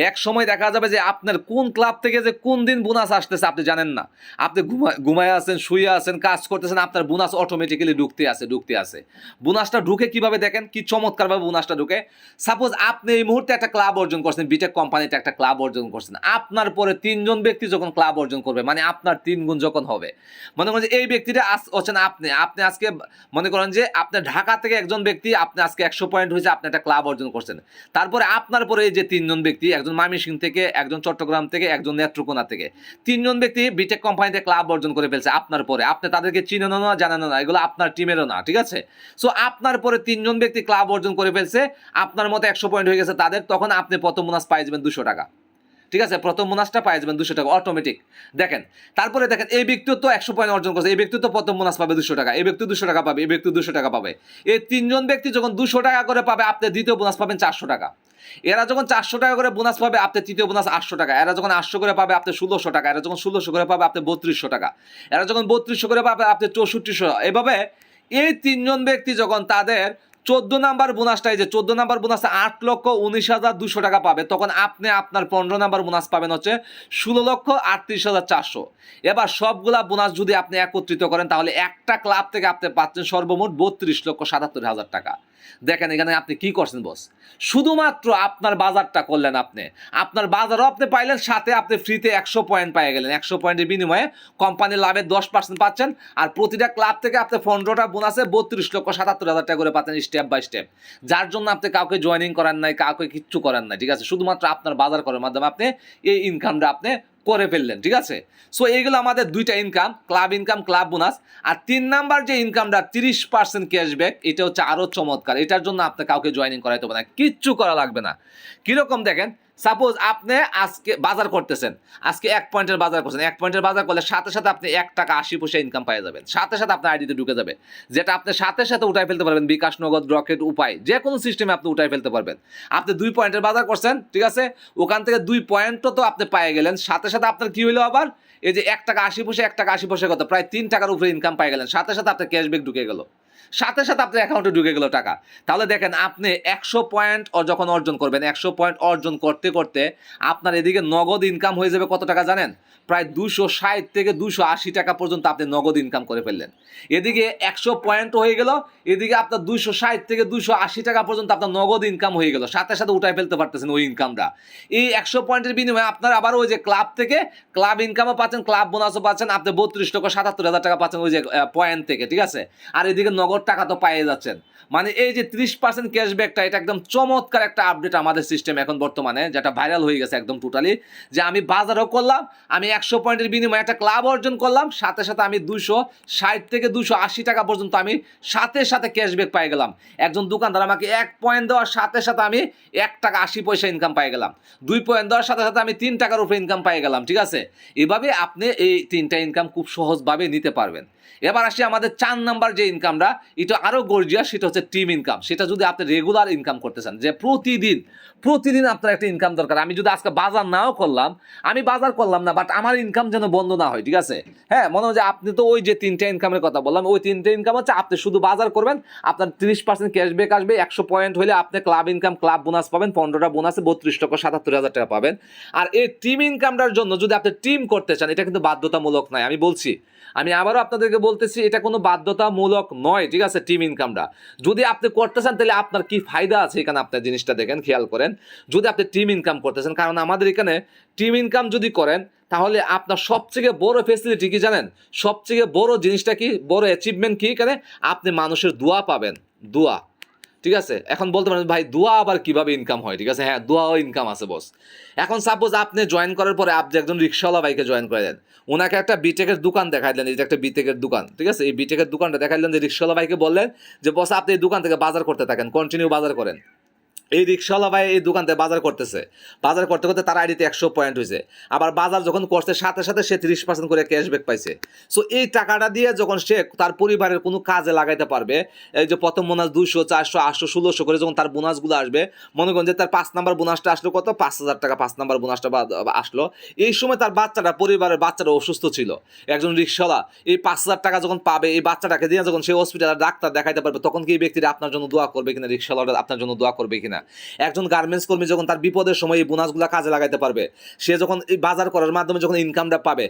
এক সময় দেখা যাবে যে আপনার কোন ক্লাব থেকে যে কোন দিন বোনাস আসতেছে আপনি জানেন না। আপনি ঘুমায় আছেন, শুয়ে আছেন, কাজ করতেছেন, আপনার বোনাস অটোমেটিক্যালি ঢুকতে আছে। বোনাসটা ঢুকে কিভাবে দেখেন, কি চমৎকারভাবে বোনাসটা ঢুকে। সাপোজ আপনি এই মুহূর্তে একটা ক্লাব অর্জন করছেন, বিটেক কোম্পানিতে একটা ক্লাব অর্জন করছেন, আপনার পরে 3জন ব্যক্তি যখন ক্লাব অর্জন করবে, মানে আপনার 3 গুণ যখন হবে, মনে করেন যে এই ব্যক্তিটা হচ্ছেন আপনি আজকে মনে করেন যে আপনার ঢাকা থেকে একজন ব্যক্তি, আপনি আজকে 100 পয়েন্ট হয়েছে, আপনি একটা ক্লাব অর্জন করছেন। তারপরে আপনার পরে এই যে 3জন ব্যক্তি, একজন ময়মনসিংহ থেকে, একজন চট্টগ্রাম থেকে, একজন নেত্রকোনা থেকে, 3জন ব্যক্তি বিটেক কোম্পানিতে ক্লাব অর্জন করে ফেলছে আপনার পরে। আপনি তাদেরকে চিনেনও না, জানেনও না, এগুলো আপনার টিমেরও না, ঠিক আছে। সো আপনার পরে 3জন ব্যক্তি ক্লাব অর্জন করে ফেলছে, আপনার মতো 100 পয়েন্ট হয়ে গেছে তাদের, তখন আপনি প্রথম বোনাস পাই যাবেন 200 টাকা, ঠিক আছে। প্রথম বোনাসটা পাই যাবেন 200 টাকা অটোমেটিক। দেখেন, তারপরে দেখেন এই ব্যক্তিও তো 100 পয়েন্ট অর্জন করছে, এই ব্যক্তিও তো প্রথম বোনাস পাবে 200 টাকা, এই ব্যক্তি 200 টাকা পাবে, এই ব্যক্তি 200 টাকা পাবে। এই 3জন ব্যক্তি যখন 200 টাকা করে পাবে, আপনি দ্বিতীয় বোনাস পাবেন 400 টাকা। এরা যখন 400 টাকা করে বোনাস পাবে, আপনি তৃতীয় বোনাস 800 টাকা। এরা যখন 800 করে পাবে, আপনি 1600 টাকা। এরা যখন 1600 করে পাবে, আপনি 3200 টাকা। এরা যখন 3200 করে পাবে, আপনি 6400। এভাবে এই 3জন ব্যক্তি যখন তাদের 14 নাম্বার বোনাসটা, এই যে 14 নাম্বার বোনাস 8,19,200 টাকা পাবে, তখন আপনি আপনার 15 নাম্বার বোনাস পাবেন হচ্ছে 16,38,400। এবার সবগুলা বোনাস যদি আপনি একত্রিত করেন, তাহলে একটা ক্লাব থেকে আপনি পাচ্ছেন সর্বমোট 32,77,000 টাকা। দেখেন এখানে আপনি কি করছেন বস, শুধুমাত্র আপনার বাজারটা করলেন, আপনার বাজারও আপনি পাইলেন, সাথে আপনি ফ্রিতে 100 পয়েন্ট পেয়ে গেলেন। 100 পয়েন্টের বিনিময়ে কোম্পানির লাভের 10% পাচ্ছেন, আর প্রতিটা ক্লাব থেকে আপনি 15টা বোনাসে 32,77,000 টাকা করে পাচ্ছেন স্টেপ বাই স্টেপ। যার জন্য আপনি কাউকে জয়েনিং করেন নাই, কাউকে কিচ্ছু করেন নাই, ঠিক আছে। শুধুমাত্র আপনার বাজার করার মাধ্যমে আপনি এই ইনকামটা আপনি করে ফেললেন, ঠিক আছে। সো এইগুলো আমাদের দুইটা ইনকাম, ক্লাব বোনাস। আর 3 নাম্বার যে ইনকামটা 30% ক্যাশব্যাক, এটা হচ্ছে আরো চমৎকার। এটার জন্য আপনি কাউকে জয়েনিং করাইতে হবে না, কিচ্ছু করা লাগবে না। কিরকম দেখেন, সাপোজ আপনি আজকে বাজার করতেছেন, আজকে 1 পয়েন্টের বাজার করছেন, 1 পয়েন্টের বাজার করলে সাথে সাথে আপনি 1 টাকা 80 পয়সা ইনকাম পেয়ে যাবেন, সাথে সাথে আপনার আইডিতে ঢুকে যাবে, যেটা আপনি সাথে সাথে উঠাই ফেলতে পারবেন। বিকাশ, নগদ, রকেট, উপায়, যে কোনো সিস্টেমে আপনি উঠাই ফেলতে পারবেন। আপনি 2 পয়েন্টের বাজার করছেন, ঠিক আছে, ওখান থেকে 2 পয়েন্টও তো আপনি পেয়ে গেলেন, সাথে সাথে আপনার কি হইলো আবার, এই যে 1 টাকা 80 পয়সা, 1 টাকা 80 পয়সা কত, প্রায় 3 টাকার উপরে ইনকাম পেয়ে গেলেন, সাথে সাথে আপনার ক্যাশব্যাক ঢুকে গেল, সাথে সাথে আপনার অ্যাকাউন্টে ঢুকে গেল টাকা। তাহলে দেখেন, আপনি 100 পয়েন্ট যখন অর্জন করবেন, 100 পয়েন্ট অর্জন করতে করতে আপনার এদিকে নগদ ইনকাম হয়ে যাবে কত টাকা জানেন, প্রায় 260 থেকে 280 টাকা পর্যন্ত আপনি নগদ ইনকাম করে ফেললেন। এদিকে 100 পয়েন্ট হয়ে গেল, এদিকে আপনার 260 থেকে 280 টাকা পর্যন্ত আপনার নগদ ইনকাম হয়ে গেল, সাথে সাথে উঠাই ফেলতে পারতেছেন ওই ইনকামটা। এই 100 পয়েন্টের বিনিময়ে আপনার আবার ওই যে ক্লাব থেকে ক্লাব ইনকামও পাচ্ছেন, ক্লাব বোনাসও পাচ্ছেন, আপনি 32,77,000 টাকা পাচ্ছেন ওই যে পয়েন্ট থেকে, ঠিক আছে। আর এদিকে নগদ টাকা তো পাইয়ে যাচ্ছেন। মানে এই যে 30% ক্যাশব্যাকটা, এটা একদম চমৎকার একটা আপডেট আমাদের সিস্টেম এখন বর্তমানে, যেটা ভাইরাল হয়ে গেছে একদম টোটালি। যে আমি বাজারও করলাম, আমি 100 পয়েন্টের বিনিময়ে একটা ক্লাব অর্জন করলাম, সাথে সাথে আমি 260 থেকে 280 টাকা পর্যন্ত আমি সাথে সাথে ক্যাশব্যাক পাই গেলাম। একজন দোকানদার আমাকে 1 পয়েন্ট দেওয়ার সাথে সাথে আমি 1 টাকা 80 পয়সা ইনকাম পাই গেলাম, 2 পয়েন্ট দেওয়ার সাথে সাথে আমি 3 টাকার উপরে ইনকাম পাই গেলাম, ঠিক আছে। এভাবে আপনি এই 3টা ইনকাম খুব সহজভাবে নিতে পারবেন। এবার আসি আমাদের 4 নাম্বার যে ইনকামটা, এটা আরো গর্জিয়াস, সেটা হচ্ছে টিম ইনকাম। সেটা যদি আপনি রেগুলার ইনকাম করতে চান, যে প্রতিদিন আপনার একটা ইনকাম দরকার। আমি যদি আজকে বাজার নাও করলাম, আমি বাজার করলাম না, বাট আমার ইনকাম যেন বন্ধ না হয়, ঠিক আছে। হ্যাঁ, মনে হয় যে আপনি তো ওই যে 3টা ইনকামের কথা বললাম, ওই 3টা ইনকাম হচ্ছে আপনি শুধু বাজার করবেন, আপনার 30% ক্যাশব্যাক আসবে, 100 পয়েন্ট হলে আপনি ক্লাব ইনকাম, ক্লাব বোনাস পাবেন, 15টা বোনাসে 32,77,000 টাকা পাবেন। আর এই টিম ইনকামটার জন্য যদি আপনি টিম করতে চান, এটা কিন্তু বাধ্যতামূলক নয়, আমি বলছি, আমি আবারও আপনাদেরকে বলতেছি, এটা কোনো বাধ্যতামূলক নয়, ঠিক আছে। টিম ইনকামটা যদি আপনি করতে চান, তাহলে আপনার কি ফায়দা আছে এখানে, আপনার জিনিসটা দেখেন, খেয়াল করেন। যদি আপনি টিম ইনকাম করতেছেন, কারণ আমাদের এখানে টিম ইনকাম যদি করেন, তাহলে আপনার সবথেকে বড় ফেসিলিটি কি জানেন, সবথেকে বড় জিনিসটা কি, বড় অ্যাচিভমেন্ট কি, এখানে আপনি মানুষের দোয়া পাবেন, দোয়া, ঠিক আছে। এখন বলতে পারেন ভাই দোয়া আবার কিভাবে ইনকাম হয়, ঠিক আছে। হ্যাঁ, দোয়াও ইনকাম আছে বস। এখন সাপোজ আপনি জয়েন করার পরে আপনি একজন রিক্সাওয়ালা ভাইকে জয়েন করে দেন, ওনাকে একটা বিটেকের দোকান দেখাইলেন, এই যে একটা বিটেকের দোকান, ঠিক আছে। এই বিটেকের দোকানটা দেখাইলেন, যে রিক্সাওয়ালা ভাইকে বললেন যে বস আপনি এই দোকান থেকে বাজার করতে থাকেন, কন্টিনিউ বাজার করেন। এই রিক্সাওয়ালা ভাই এই দোকানতে বাজার করতেছে, বাজার করতে করতে তার আইডিতে 100 পয়েন্ট হয়েছে, আবার বাজার যখন করছে সাথে সাথে সে 30% করে ক্যাশব্যাক পাইছে। সো এই টাকাটা দিয়ে যখন সে তার পরিবারের কোনো কাজে লাগাইতে পারবে, এই যে প্রথম বোনাস 200 400 800 1600 করে যখন তার বোনাসগুলো আসবে, মনে করেন যে তার 5 নাম্বার বোনাসটা আসলো কত, 5000 টাকা 5 নাম্বার বোনাসটা আসলো। এই সময় তার বাচ্চাটা, পরিবারের বাচ্চাটা অসুস্থ ছিল, একজন রিক্সাওয়ালা এই 5000 টাকা যখন পাবে, এই বাচ্চাটাকে দিয়ে যখন সে হসপিটালে ডাক্তার দেখাইতে পারবে, তখন কি এই ব্যক্তিটা আপনার জন্য দোয়া করবে কিনা, রিক্সাওয়ালাটা আপনার জন্য দোয়া করবে কিনা? একজন গার্মেন্টস কর্মী যখন তার বিপদের সময় এই বোনাসগুলো কাজে লাগাইতে পারবে, সে যখন এই বাজার করার মাধ্যমে যখন ইনকামটা পাবে,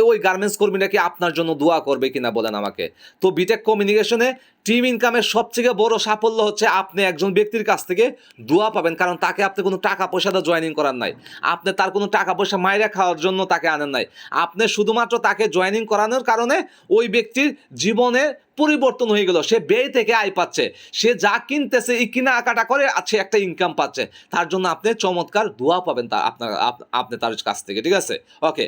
ওই গার্মেন্টস কর্মীটা কি আপনার জন্য দোয়া করবে কিনা বলেন আমাকে। তো বিটেক কমিউনিকেশনে টিম ইনকামের সবথেকে বড় সাফল্য হচ্ছে আপনি একজন ব্যক্তির কাছ থেকে দোয়া পাবেন, কারণ তাকে আপনি কোনো টাকা পয়সাটা জয়েনিং করার নাই, আপনি তার কোনো টাকা পয়সা মাইরা খাওয়ার জন্য তাকে আনেন নাই, আপনি শুধুমাত্র তাকে জয়েনিং করানোর কারণে ওই ব্যক্তির জীবনে পরিবর্তন হয়ে গেল, সে ব্যয় থেকে আয় পাচ্ছে, সে যা কিনতেছে এই কেনাকাটা করে আছে একটা ইনকাম পাচ্ছে, তার জন্য আপনি চমৎকার দোয়া পাবেন আপনি তার কাছ থেকে, ঠিক আছে। ওকে,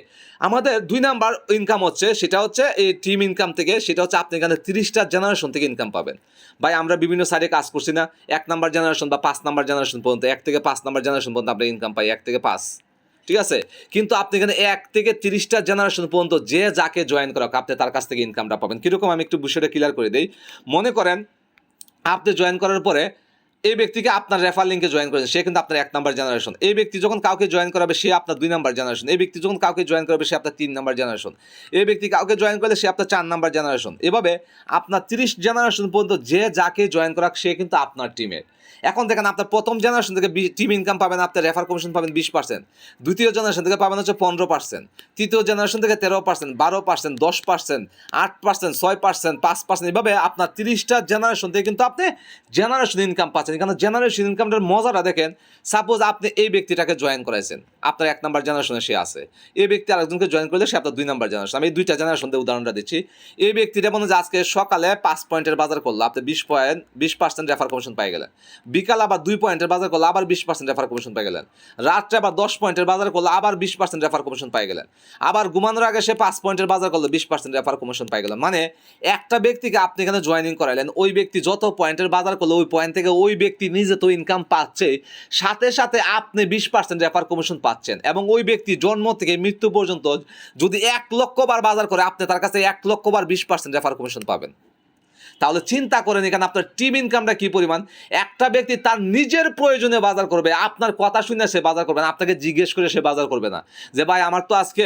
আমাদের 2 নাম্বার ইনকাম হচ্ছে, সেটা হচ্ছে এই টিম ইনকাম থেকে, সেটা হচ্ছে আপনি এখানে 30টা জেনারেশন থেকে ইনকাম পাবেন। ভাই আমরা বিভিন্ন সাইডে কাজ করছি না, 1 নাম্বার জেনারেশন বা 5 নাম্বার জেনারেশন পর্যন্ত, 1 থেকে 5 নাম্বার জেনারেশন পর্যন্ত আপনি ইনকাম পাই, 1 থেকে 5, ঠিক আছে। কিন্তু আপনি এখানে 1 থেকে 30টা জেনারেশন পর্যন্ত যে যাকে জয়েন করা আপনি তার কাছ থেকে ইনকামটা পাবেন। কীরকম আমি একটু বিষয়টা ক্লিয়ার করে দিই। মনে করেন আপনি জয়েন করার পরে এই ব্যক্তিকে আপনার রেফার লিঙ্কে জয়েন করেছেন, সে কিন্তু আপনার 1 নাম্বার জেনারেশন। এই ব্যক্তি যখন কাউকে জয়েন করাবে সে আপনার 2 নাম্বার জেনারেশন। এই ব্যক্তি যখন কাউকে জয়েন করবে সে আপনার 3 নাম্বার জেনারেশন। এই ব্যক্তি কাউকে জয়েন করলে সে আপনার 4 নাম্বার জেনারেশন। এভাবে আপনার 30 জেনারেশন পর্যন্ত যে যাকে জয়েন করা সে কিন্তু আপনার টিমের। এখন দেখেন আপনার প্রথম জেনারেশন থেকে টিম ইনকাম পাবেন, আপনার রেফার কমিশন পাবেন 20%, দ্বিতীয় জেনারেশন থেকে পাবেন হচ্ছে 15%, তৃতীয় জেনারেশন থেকে 13%, 12%, 10%, 8%, 6%, 5%, এভাবে আপনার 30টা জেনারেশন থেকে কিন্তু আপনি জেনারেশন ইনকাম পাচ্ছেন। এখানে জেনারেশন ইনকামটার মজাটা দেখেন, সাপোজ আপনি এই ব্যক্তিটাকে জয়েন করাইছেন, আপনার 1 নাম্বার জেনারেশনে সে আছে, এই ব্যক্তি আরেকজনকে জয়েন করলে সে আপনার 2 নাম্বার জেনারেশন। আমি এই 2টা জেনারেশন দিয়ে উদাহরণটা দিচ্ছি। এই ব্যক্তিটা মনে যে আজকে সকালে 5 পয়েন্টের বাজার করলো, আপনি 20% রেফার কমিশন পাই গেলেন। বিকাল আবার 2 পয়েন্টের বাজার করলে আবার 20% রেফার কমিশন পাই গেলেন। রাত্রে আবার 10 পয়েন্টের বাজার করলে আবার 20% রেফার কমিশন পাই গেলেন। আবার ঘুমানোর আগে সে 5 পয়েন্টের বাজার করলে 20% রেফার কমিশন পাই গেলেন। মানে একটা ব্যক্তিকে আপনি এখানে জয়েনিং করাইলেন, ওই ব্যক্তি যত পয়েন্টের বাজার করলে ওই পয়েন্ট থেকে ওই ব্যক্তি নিজে তো ইনকাম পাচ্ছে, সাথে সাথে আপনি 20% রেফার কমিশন পাচ্ছেন, এবং ওই ব্যক্তি জন্ম থেকে মৃত্যু পর্যন্ত যদি 1 লক্ষ বার বাজার করে আপনি তার কাছে 1 লক্ষ বার 20% রেফার কমিশন পাবেন। তাহলে চিন্তা করেন এখানে আপনার টিম ইনকামটা কি পরিমাণ। একটা ব্যক্তি তার নিজের প্রয়োজনে বাজার করবে, আপনার কথা শুনে সে বাজার করবে না, আপনাকে জিজ্ঞেস করে সে বাজার করবে না যে ভাই আমার তো আজকে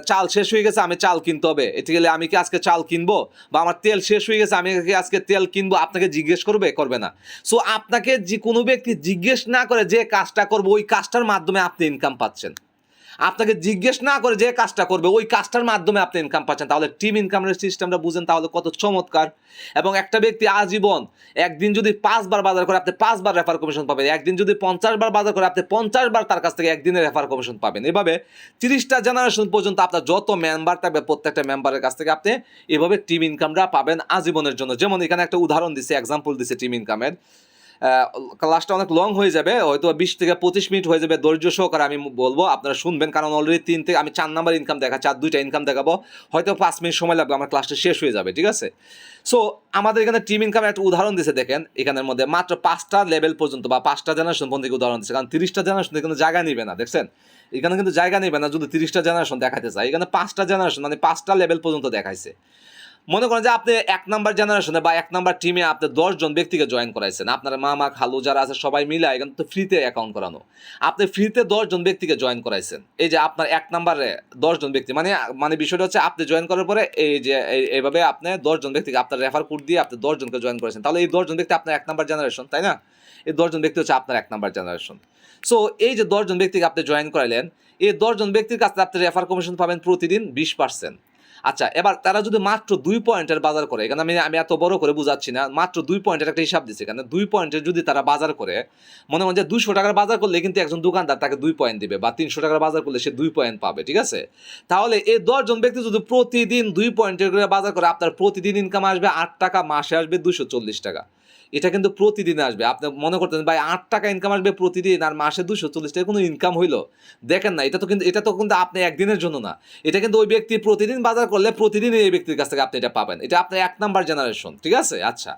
চাল শেষ হয়ে গেছে, আমি চাল কিনতে হবে, এটি গেলে আমি কি আজকে চাল কিনবো, বা আমার তেল শেষ হয়ে গেছে আমি কি আজকে তেল কিনবো, আপনাকে জিজ্ঞেস করবে না। সো আপনাকে যে কোনো ব্যক্তি জিজ্ঞেস না করে যে কাজটা করবে ওই কাজটার মাধ্যমে আপনি ইনকাম পাচ্ছেন, আপনাকে জিজ্ঞেস না করে যে কাজটা করবে ওই কাজটার মাধ্যমে আপনি ইনকাম পাচ্ছেন। তাহলে টিম ইনকামের সিস্টেমটা বুঝেন তাহলে কত চমৎকার। এবং একটা ব্যক্তি আজীবন একদিন যদি 5 বার বাজার করে আপনি 5 বার রেফার কমিশন পাবেন, একদিন যদি 50 বার বাজার করে আপনি 50 বার তার কাছ থেকে একদিনের রেফার কমিশন পাবেন। এভাবে 30টা জেনারেশন পর্যন্ত আপনার যত মেম্বার থাকবে প্রত্যেকটা মেম্বারের কাছ থেকে আপনি এভাবে টিম ইনকামটা পাবেন আজীবনের জন্য। যেমন এখানে একটা উদাহরণ দিচ্ছে, এক্সাম্পল দিচ্ছে টিম ইনকামের। ক্লাসটা অনেক লং হয়ে যাবে, হয়তো 20 থেকে 25 মিনিট হয়ে যাবে, ধৈর্য সহকারে আমি বলবো, আপনারা শুনবেন, কারণ অলরেডি 3 থেকে আমি 4 নাম্বার ইনকাম দেখাচ্ছি, আর 2টা ইনকাম দেখাবো, হয়তো 5 মিনিট সময় লাগবে, আমার ক্লাসটা শেষ হয়ে যাবে, ঠিক আছে। সো আমাদের এখানে টিম ইনকামের একটা উদাহরণ দিচ্ছে, দেখেন এখানের মধ্যে মাত্র 5টা লেভেল পর্যন্ত বা 5টা জেনারেশন পর্যন্ত উদাহরণ দিচ্ছে, কারণ 30টা জেনারেশন কিন্তু জায়গা নিবে না, দেখছেন এখানে কিন্তু জায়গা নেবে না যদি 30টা জেনারেশন দেখাতে চাই। এখানে 5টা জেনারেশন মানে 5টা লেভেল পর্যন্ত দেখাইছে। মনে করেন যে আপনি 1 নাম্বার জেনারেশনে বা 1 নাম্বার টিমে আপনি 10 জন ব্যক্তিকে জয়েন করাইছেন, আপনার মামা খালু যারা আছে সবাই মিলে এখানে তো ফ্রিতে অ্যাকাউন্ট করানো, আপনি ফ্রিতে 10 জন ব্যক্তিকে জয়েন করাইছেন। এই যে আপনার 1 নাম্বারে 10 জন ব্যক্তি, মানে বিষয়টা হচ্ছে আপনি জয়েন করার পরে এই যে এইভাবে আপনি 10 জন ব্যক্তিকে আপনার রেফার কোড দিয়ে আপনি 10 জনকে জয়েন করেছেন, তাহলে এই 10 জন ব্যক্তি আপনার 1 নাম্বার জেনারেশন, তাই না? এই 10 জন ব্যক্তি হচ্ছে আপনার 1 নাম্বার জেনারেশন। সো এই যে 10 জন ব্যক্তিকে আপনি জয়েন করাইলেন, এই 10 জন ব্যক্তির কাছে আপনি রেফার কমিশন পাবেন প্রতিদিন 20%। আচ্ছা, এবার তারা যদি মাত্র 2 পয়েন্টের বাজার করে, এখানে আমি এত বড় করে বুঝাচ্ছি না, মাত্র 2 পয়েন্টের একটা হিসাব দিচ্ছি, এখানে 2 পয়েন্টের যদি তারা বাজার করে, মনে হয় যে 200 টাকার বাজার করলে কিন্তু একজন দোকানদার তাকে 2 পয়েন্ট দিবে, বা 300 টাকার বাজার করলে সে 2 পয়েন্ট পাবে, ঠিক আছে। তাহলে এই 10 জন ব্যক্তি যদি প্রতিদিন 2 পয়েন্টের করে বাজার করে, আপনার প্রতিদিন ইনকাম আসবে 8 টাকা, মাসে আসবে 240 টাকা। এটা কিন্তু প্রতিদিন আসবে। আপনি মনে করতেন ভাই ৮ টাকা ইনকাম আসবে প্রতিদিন আর মাসে ২৪০ টাকা কোনো ইনকাম হইলো? দেখেন না, এটা তো কিন্তু আপনি একদিনের জন্য না। এটা কিন্তু ওই ব্যক্তি প্রতিদিন বাজার করলে প্রতিদিনই এই ব্যক্তির কাছ থেকে আপনি এটা পাবেন। এটা আপনার ১ নাম্বার জেনারেশন। ঠিক আছে? আচ্ছা।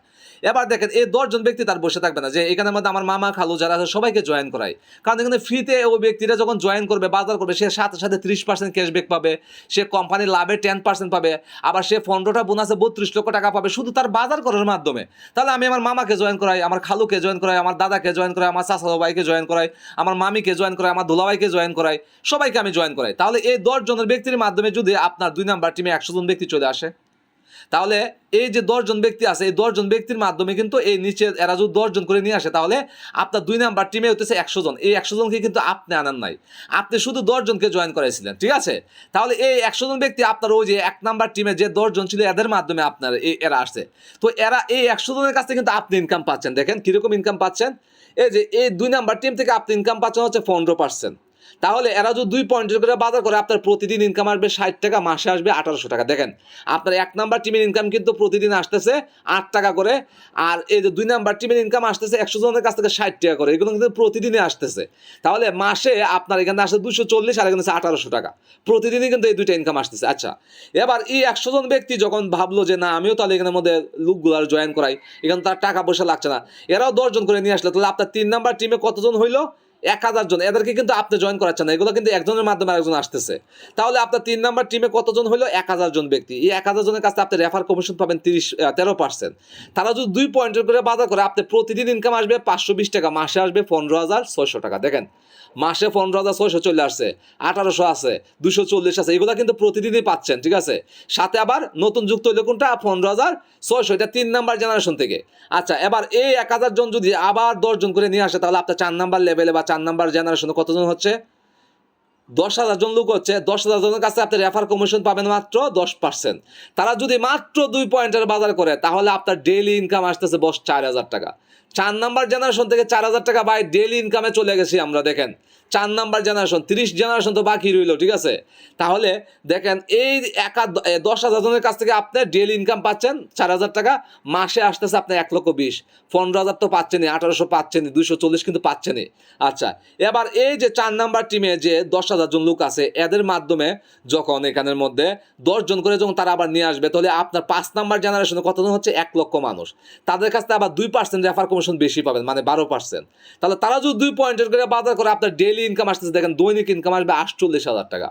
এবার দেখেন এই ১০ জন ব্যক্তি তার বসে থাকবে না যে এখানের মধ্যে আমার মামা, খালু যারা আছে সবাইকে জয়েন করাই। কারণ এখানে ফ্রিতে ওই ব্যক্তিরা যখন জয়েন করবে, বাজার করবে, সে সাথে, সাথে ৩০% ক্যাশব্যাক পাবে। সে কোম্পানির লাভে 10% পাবে। আবার সে ১৫টা বোনাসে ৩২ লক্ষ টাকা পাবে শুধু তার বাজার করার মাধ্যমে। তাহলে আমি আমার মামাকে জয়েন করাই, আমার খালুকে জয়েন করাই, আমার দাদাকে জয়েন করাই, আমার চাচাতো ভাইকে জয়েন করাই, আমার মামিকে জয়েন করাই, আমার দুলাভাইকে জয়েন করাই, সবাইকে আমি জয়েন করাই। তাহলে এই ১০ জনের ব্যক্তির মাধ্যমে যদি আপনার ২ নাম্বার টিমে ১০০ জন ব্যক্তি চলে আসে, তাহলে এই যে ১০ জন ব্যক্তি আছে, এই ১০ জন ব্যক্তির মাধ্যমে কিন্তু এই নিচে এরা যদি ১০ জন করে নিয়ে আসে, তাহলে আপনার ২ নাম্বার টিমে হতেছে ১০০ জন। এই ১০০ জনকে কিন্তু আপনি আনেন নাই, আপনি শুধু ১০ জনকে জয়েন করাইছিলেন। ঠিক আছে? তাহলে এই ১০০ জন ব্যক্তি আপনার ওই যে ১ নাম্বার টিমে যে ১০ জন ছিল এদের মাধ্যমে আপনার এরা আসছে। তো এরা এই ১০০ জনের কাছ থেকে কিন্তু আপনি ইনকাম পাচ্ছেন। দেখেন কিরকম ইনকাম পাচ্ছেন। এই যে এই ২ নাম্বার টিম থেকে আপনি ইনকাম পাচ্ছেন হচ্ছে ১৫%। তাহলে এরা যদি ২ পয়েন্টের করে বাজার করে, আপনার প্রতিদিন ইনকাম আসবে ৬০ টাকা, মাসে আসবে ১৮০০ টাকা। দেখেন আপনার ১ নাম্বার টিমের ইনকাম কিন্তু প্রতিদিন আসতেছে ৮ টাকা করে, আর এই যে ২ নাম্বার টিমের ইনকাম আসতেছে ১০০ জনের কাছ থেকে ৬০ টাকা করে। এগুলো কিন্তু প্রতিদিনই আসতেছে। তাহলে মাসে আপনার এখানে আসছে ২৪০ আর এখানে ১৮০০ টাকা। প্রতিদিনই কিন্তু এই দুইটা ইনকাম আসতেছে। আচ্ছা, এবার এই ১০০ জন ব্যক্তি যখন ভাবলো যে না আমিও তাহলে এখানের মধ্যে লোকগুলার জয়েন করাই, এখানে তার টাকা পয়সা লাগছে না, এরাও ১০ জন করে নিয়ে আসলে, তাহলে আপনার ৩ নাম্বার টিমে কতজন হইলো? ১০০০ জন। এদেরকে কিন্তু আপনি জয়েন করাচ্ছেন না, এগুলো কিন্তু একজনের মাধ্যমে আরেকজন আসতেছে। তাহলে আপনার ৩ নাম্বার টিমে কতজন হলো? ১০০০ জন ব্যক্তি। এই ১০০০ জনের কাছে আপনি রেফার কমিশন পাবেন 13%। তারা যদি ২ পয়েন্টের করে বাজার করে, আপনি প্রতিদিন ইনকাম আসবে ৫২০ টাকা, মাসে আসবে ১৫,৬০০ টাকা। দেখেন মাসে ১৫,৬০০ চলে আসছে, ১৮০০ আছে, ২৪০ আছে, এগুলো কিন্তু প্রতিদিনই পাচ্ছেন। ঠিক আছে? সাথে আবার নতুন যুক্ত হইলে কোনটা? ১৫,৬০০, এটা ৩ নাম্বার জেনারেশন থেকে। আচ্ছা, এবার এই ১০০০ জন যদি আবার ১০ জন করে নিয়ে আসে, তাহলে আপনার ৪ নাম্বার লেভেলে বা ৪ নাম্বার জেনারেশনে কতজন হচ্ছে? ১০,০০০ জন লোক হচ্ছে। ১০,০০০ জনের কাছে আপনি রেফার কমিশন পাবেন মাত্র ১০%। তারা যদি মাত্র ২ পয়েন্টের বাজার করে, তাহলে আপনার ডেইলি ইনকাম আসতেছে ৪,০০০ টাকা। ৪ নাম্বার জেনারেশন থেকে ৪,০০০ টাকা বাই ডেইলি ইনকামে চলে গেছি আমরা। দেখেন ৪ নাম্বার জেনারেশন, ৩০ জেনারেশন তো বাকি রইল। ঠিক আছে? তাহলে দেখেন এই ১০,০০০ জনের কাছ থেকে আপনি ডেইলি ইনকাম পাচ্ছেন ৪,০০০ টাকা, মাসে আসতেছে আপনার ১,২০,০০০। ১৫,০০০ তো পাচ্ছেনই, ১৮০০ পাচ্ছেনই, ২৪০ কিন্তু পাচ্ছেনই। আচ্ছা, এবার এই যে ৪ নাম্বার টিমে যে ১০,০০০ জন লোক আছে, এদের মাধ্যমে যখন এখানের মধ্যে ১০ জন করে যখন তারা আবার নিয়ে আসবে, তাহলে আপনার ৫ নাম্বার জেনারেশনে কতজন হচ্ছে? ১,০০,০০০ মানুষ। তাদের কাছ থেকে আবার ২% রেফার কমিশন বেশি পাবেন, মানে ১২%। তাহলে তারা যদি ২ পয়েন্টের করে বাজার করে, আপনার ডেইলি ইনকাম আসতেছে, দেখেন দৈনিক ইনকাম আসবে ৪৮,০০০ টাকা।